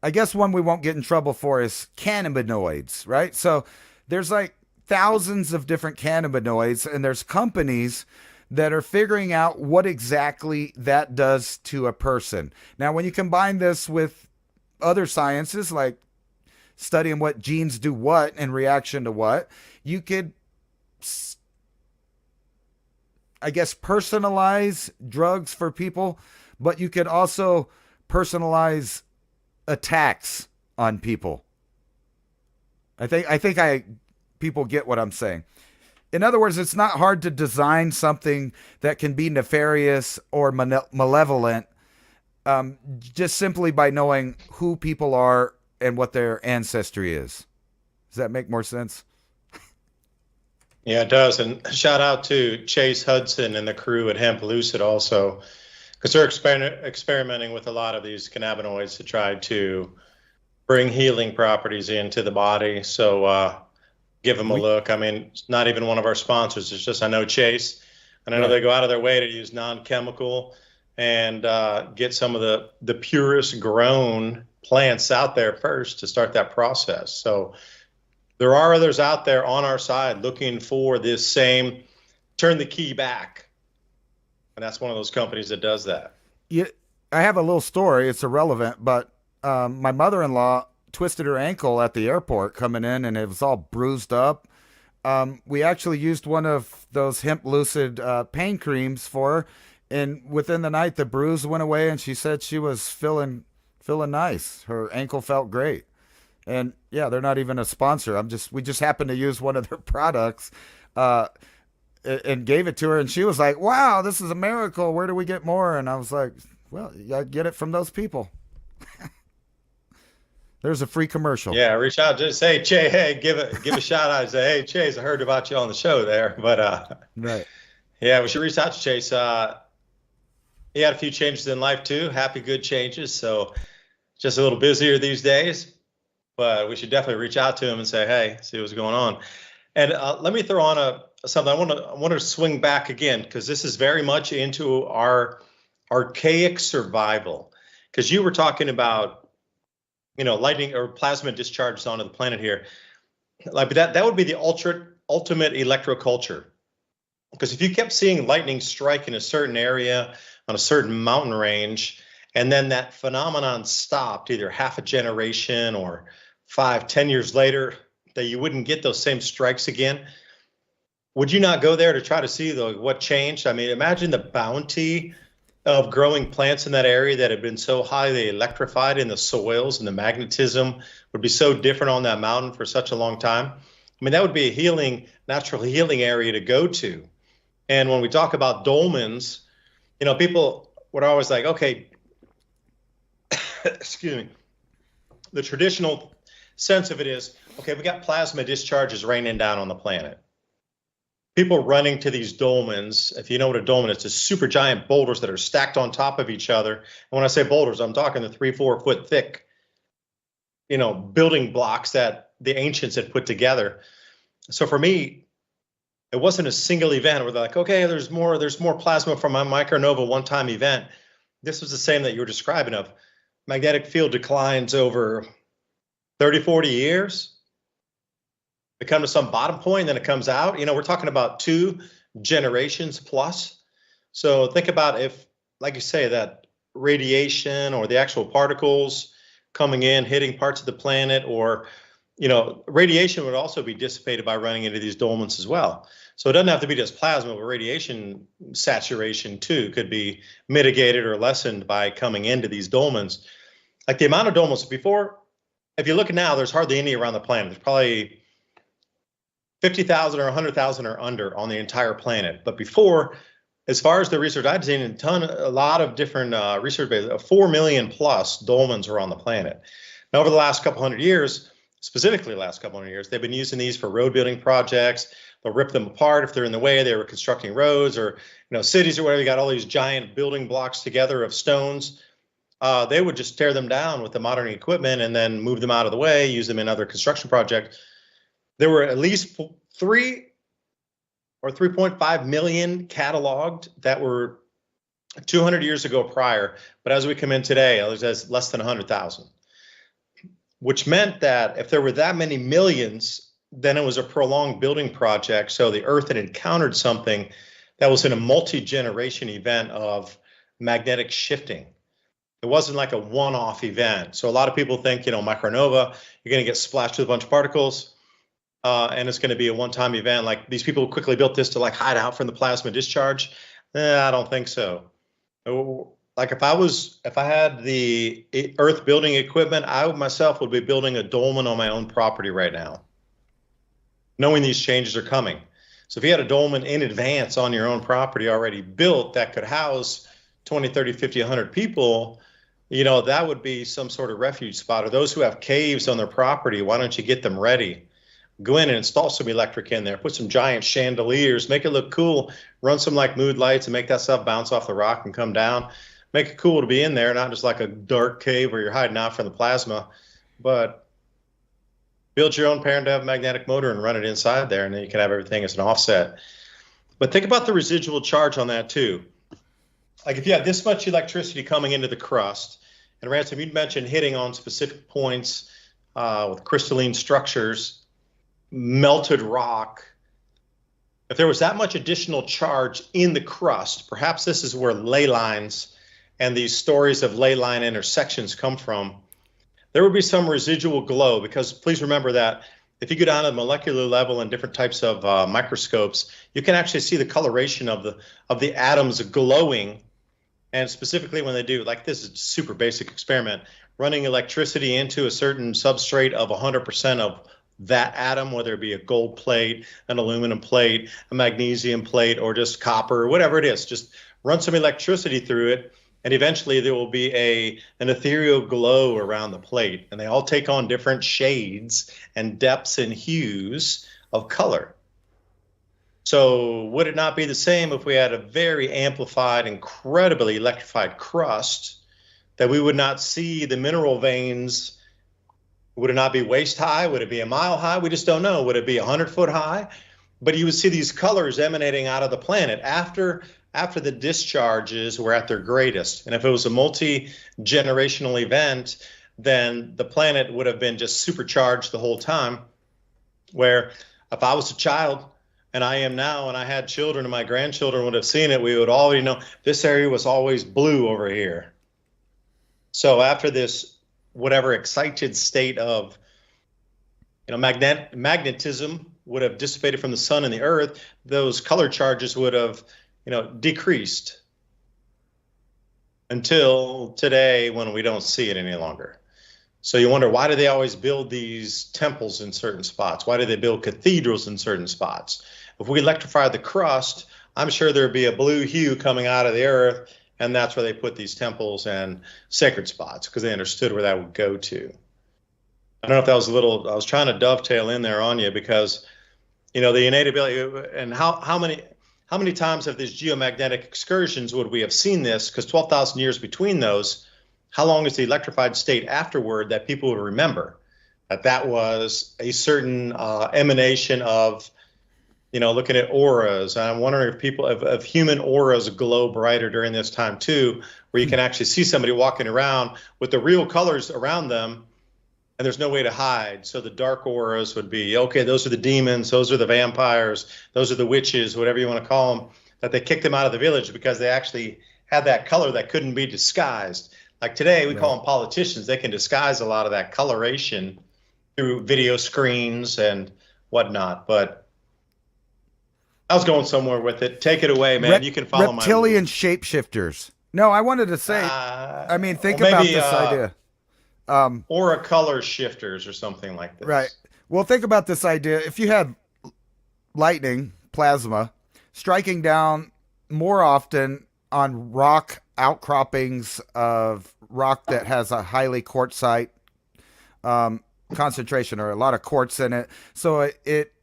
I guess one we won't get in trouble for is cannabinoids, right? So there's like thousands of different cannabinoids, and there's companies that are figuring out what exactly that does to a person. Now, when you combine this with other sciences like studying what genes do what in reaction to what, you could, I guess, personalize drugs for people, but you could also personalize attacks on people. I think people get what I'm saying. In other words, it's not hard to design something that can be nefarious or malevolent, just simply by knowing who people are and what their ancestry is. Does that make more sense? Yeah, it does. And shout out to Chase Hudson and the crew at Hemp Lucid also, because they're experimenting with a lot of these cannabinoids to try to bring healing properties into the body. So give them a look. I mean, it's not even one of our sponsors. It's just I know Chase, and I know they go out of their way to use non-chemical and get some of the purest grown plants out there first to start that process. So there are others out there on our side looking for this same turn the key back. And that's one of those companies that does that. Yeah, I have a little story. It's irrelevant, but my mother-in-law twisted her ankle at the airport coming in, and it was all bruised up. We actually used one of those Hemp Lucid pain creams for her, and within the night, the bruise went away, and she said she was feeling nice. Her ankle felt great. And yeah, they're not even a sponsor. We just happened to use one of their products, and gave it to her, and she was like, "Wow, this is a miracle. Where do we get more?" And I was like, "Well, you get it from those people." There's a free commercial. Yeah, reach out, just say, "Jay, hey, give a shout out." Say, "Hey, Chase, I heard about you on the show there." But right. Yeah, we should reach out to Chase. He had a few changes in life too. Happy, good changes. So just a little busier these days. But we should definitely reach out to him and say, "Hey, see what's going on." And let me throw on something. I want to swing back again, because this is very much into our archaic survival. Because you were talking about, lightning or plasma discharges onto the planet here. Like that would be the ultimate electroculture. Because if you kept seeing lightning strike in a certain area on a certain mountain range, and then that phenomenon stopped either half a generation or 5-10 years later, that you wouldn't get those same strikes again, would you not go there to try to see what changed? I mean, imagine the bounty of growing plants in that area that had been so highly electrified in the soils, and the magnetism would be so different on that mountain for such a long time. I mean, that would be a natural healing area to go to. And when we talk about dolmens, people were always like, okay, excuse me, the traditional sense of it is, okay, we got plasma discharges raining down on the planet. People running to these dolmens. If you know what a dolmen is, it's super giant boulders that are stacked on top of each other. And when I say boulders, I'm talking the 3-4 foot thick, building blocks that the ancients had put together. So for me, it wasn't a single event where they're like, okay, there's more plasma from my micronova one-time event. This was the same that you were describing of magnetic field declines over 30, 40 years. It comes to some bottom point, then it comes out. We're talking about 2 generations plus. So think about if, like you say, that radiation or the actual particles coming in, hitting parts of the planet, or, radiation would also be dissipated by running into these dolmens as well. So it doesn't have to be just plasma, but radiation saturation too could be mitigated or lessened by coming into these dolmens. Like the amount of dolmens before, if you look at now, there's hardly any around the planet. There's probably 50,000 or 100,000 or under on the entire planet. But before, as far as the research I'd seen, a lot of different research bases, 4 million plus dolmens are on the planet. Now, over the last couple hundred years, specifically the last couple hundred years, they've been using these for road building projects. They'll rip them apart if they're in the way. They were constructing roads or cities or whatever. You got all these giant building blocks together of stones. They would just tear them down with the modern equipment and then move them out of the way, use them in other construction projects. There were at least 3 or 3.5 million cataloged that were 200 years ago prior. But as we come in today, there's less than 100,000, which meant that if there were that many millions, then it was a prolonged building project. So the Earth had encountered something that was in a multi-generation event of magnetic shifting. It wasn't like a one-off event. So a lot of people think, micronova, you're going to get splashed with a bunch of particles, and it's going to be a one-time event. Like these people quickly built this to like hide out from the plasma discharge. I don't think so. Like if I had the Earth building equipment, I myself would be building a dolmen on my own property right now, knowing these changes are coming. So if you had a dolmen in advance on your own property already built that could house 20, 30, 50, 100 people, that would be some sort of refuge spot. Or those who have caves on their property, why don't you get them ready? Go in and install some electric in there, put some giant chandeliers, make it look cool, run some like mood lights and make that stuff bounce off the rock and come down. Make it cool to be in there, not just like a dark cave where you're hiding out from the plasma, but build your own magnetic motor and run it inside there, and then you can have everything as an offset. But think about the residual charge on that too. Like if you have this much electricity coming into the crust, and Ransom, you'd mentioned hitting on specific points with crystalline structures, melted rock. If there was that much additional charge in the crust, perhaps this is where ley lines and these stories of ley line intersections come from. There would be some residual glow, because please remember that if you go down to the molecular level in different types of microscopes, you can actually see the coloration of the atoms glowing. And specifically when they do, like this is a super basic experiment, running electricity into a certain substrate of 100% of that atom, whether it be a gold plate, an aluminum plate, a magnesium plate, or just copper, or whatever it is, just run some electricity through it, and eventually there will be an ethereal glow around the plate, and they all take on different shades and depths and hues of color. So would it not be the same if we had a very amplified, incredibly electrified crust, that we would not see the mineral veins? Would it not be waist high? Would it be a mile high? We just don't know. Would it be 100-foot high? But you would see these colors emanating out of the planet after the discharges were at their greatest. And if it was a multi-generational event, then the planet would have been just supercharged the whole time. Where if I was a child, and I am now, and I had children and my grandchildren would have seen it, we would already know this area was always blue over here. So after this, whatever excited state of magnetism would have dissipated from the sun and the earth, those color charges would have decreased until today, when we don't see it any longer. So you wonder, why do they always build these temples in certain spots? Why do they build cathedrals in certain spots? If we electrify the crust, I'm sure there'd be a blue hue coming out of the earth, and that's where they put these temples and sacred spots, because they understood where that would go to. I don't know if that was I was trying to dovetail in there on you, because, the innate ability, and how many times have these geomagnetic excursions would we have seen this? Because 12,000 years between those, how long is the electrified state afterward that people would remember that was a certain emanation of, looking at auras? And I'm wondering if human auras glow brighter during this time too, where you can actually see somebody walking around with the real colors around them, and there's no way to hide. So the dark auras would be, okay, those are the demons, those are the vampires, those are the witches, whatever you want to call them, that they kicked them out of the village because they actually had that color that couldn't be disguised. Like today, we call them politicians. They can disguise a lot of that coloration through video screens and whatnot. But I was going somewhere with it. Take it away, man. You can follow reptilian shapeshifters. No, I wanted to say, think about this idea. Aura color shifters or something like this. Right. Well, think about this idea. If you had lightning, plasma, striking down more often on rock outcroppings of rock that has a highly quartzite concentration, or a lot of quartz in it, so it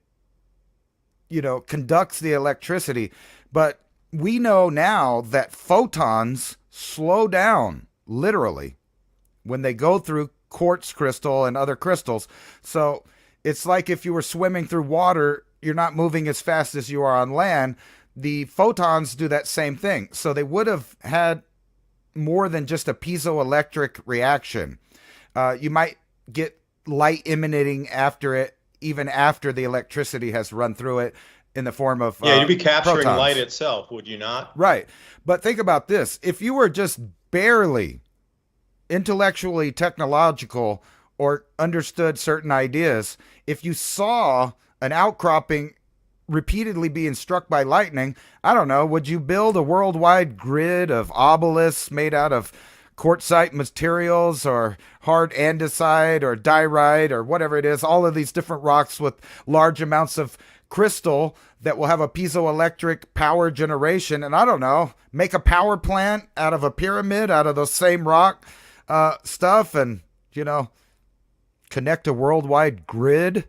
conducts the electricity. But we know now that photons slow down literally when they go through quartz crystal and other crystals. So it's like if you were swimming through water, you're not moving as fast as you are on land. The photons do that same thing. So they would have had more than just a piezoelectric reaction. You might get light emanating after it, even after the electricity has run through it in the form of you'd be capturing protons. light itself, would you not? Right. But think about this. If you were just barely intellectually technological or understood certain ideas, if you saw an outcropping repeatedly being struck by lightning, I don't know, would you build a worldwide grid of obelisks made out of quartzite materials or hard andesite or diorite or whatever it is, all of these different rocks with large amounts of crystal that will have a piezoelectric power generation, and I don't know, make a power plant out of a pyramid out of those same rock stuff, and connect a worldwide grid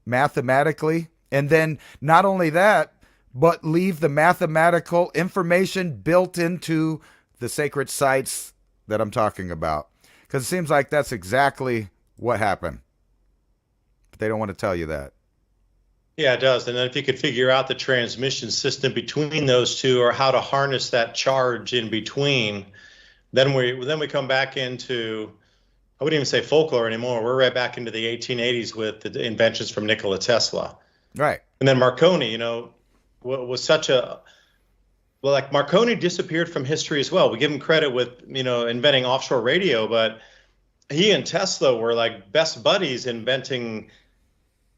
mathematically, and then not only that, but leave the mathematical information built into the sacred sites that I'm talking about, because it seems like that's exactly what happened, but they don't want to tell you that. Yeah, it does. And then if you could figure out the transmission system between those two, or how to harness that charge in between, then we come back into, I wouldn't even say folklore anymore. We're right back into the 1880s with the inventions from Nikola Tesla. Right. And then Marconi, was such a, well, like Marconi disappeared from history as well. We give him credit with, inventing offshore radio, but he and Tesla were like best buddies, inventing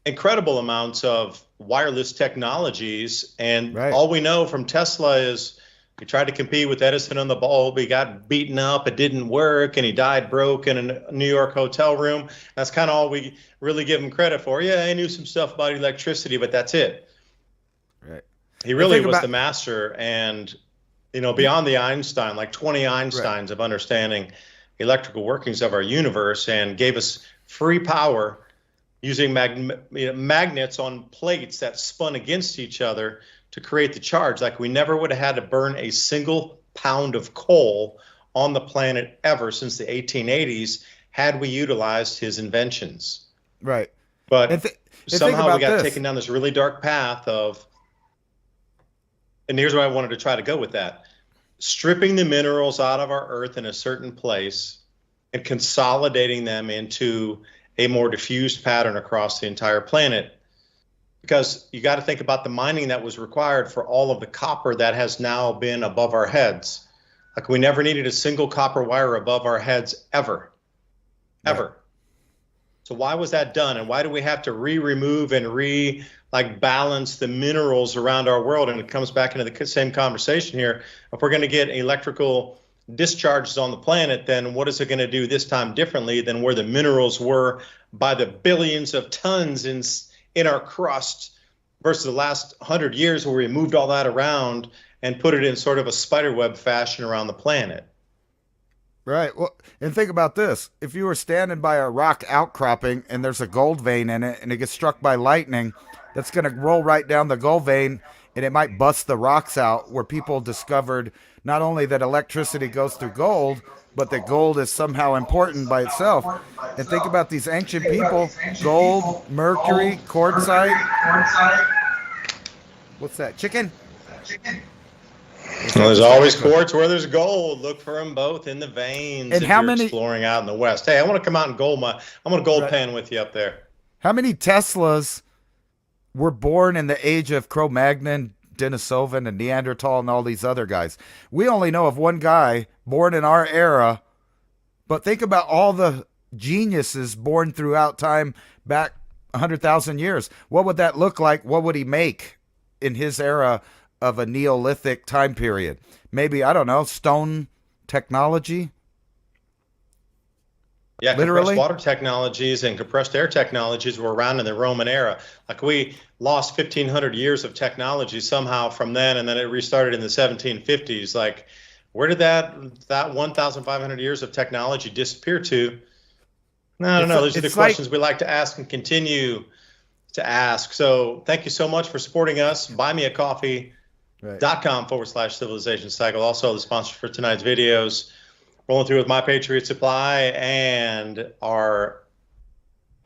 incredible amounts of wireless technologies. And all we know from Tesla is he tried to compete with Edison on the bulb. He got beaten up. It didn't work. And he died broke in a New York hotel room. That's kind of all we really give him credit for. Yeah, he knew some stuff about electricity, but that's it. Right. He really was the master. And, beyond the Einstein, like 20 Einsteins of understanding electrical workings of our universe, and gave us free power using magnets on plates that spun against each other to create the charge. Like we never would have had to burn a single pound of coal on the planet ever since the 1880s had we utilized his inventions. Right. But somehow we got taken down this really dark path of, and here's where I wanted to try to go with that, stripping the minerals out of our earth in a certain place and consolidating them into a more diffused pattern across the entire planet. Because you got to think about the mining that was required for all of the copper that has now been above our heads. Like we never needed a single copper wire above our heads ever. So why was that done? And why do we have to remove and balance the minerals around our world? And it comes back into the same conversation here. If we're going to get electrical discharges on the planet, then what is it going to do this time differently than where the minerals were by the billions of tons in our crust versus the last 100 years where we moved all that around and put it in sort of a spiderweb fashion around the planet? Right. Well, and think about this. If you were standing by a rock outcropping and there's a gold vein in it and it gets struck by lightning, that's going to roll right down the gold vein, and it might bust the rocks out, where people discovered not only that electricity goes through gold, but that gold is somehow important by itself. And think about these ancient people: gold, mercury, quartzite. What's that? Chicken? Well, there's always quartz where there's gold. Look for them both in the veins. And how many exploring out in the west? Hey, I want to come out and I'm going to gold pan with you up there. How many Teslas were born in the age of Cro-Magnon, Denisovan, and Neanderthal, and all these other guys? We only know of one guy born in our era, but think about all the geniuses born throughout time back 100,000 years. What would that look like? What would he make in his era of a Neolithic time period? Maybe, I don't know, stone technology? Yeah, literally. Compressed water technologies and compressed air technologies were around in the Roman era. Like we lost 1,500 years of technology somehow from then, and then it restarted in the 1750s. Like, where did that 1,500 years of technology disappear to? I don't know. Those are the questions we like to ask and continue to ask. So thank you so much for supporting us. buymeacoffee.com/civilization cycle. Also the sponsor for tonight's videos. Rolling through with My Patriot Supply and our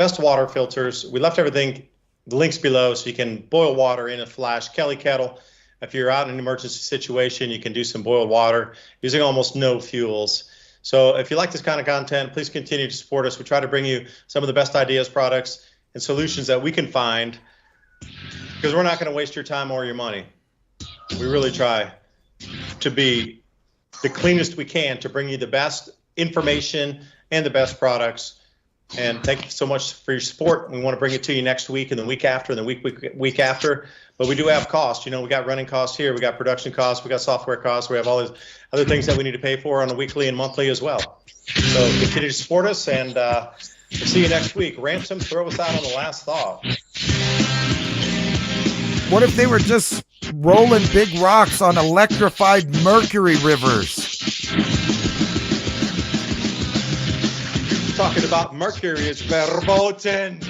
best water filters. We left everything, the links below, so you can boil water in a flash Kelly kettle. If you're out in an emergency situation, you can do some boiled water using almost no fuels. So if you like this kind of content, please continue to support us. We try to bring you some of the best ideas, products, and solutions that we can find, because we're not going to waste your time or your money. We really try to be the cleanest we can to bring you the best information and the best products. And thank you so much for your support. We want to bring it to you next week and the week after and the week after. But we do have costs. You know, we got running costs here. We got production costs. We got software costs. We have all these other things that we need to pay for on a weekly and monthly as well. So continue to support us, and we'll see you next week. Ransom, throw us out on the last thought. What if they were just rolling big rocks on electrified mercury rivers? Talking about mercury is verboten.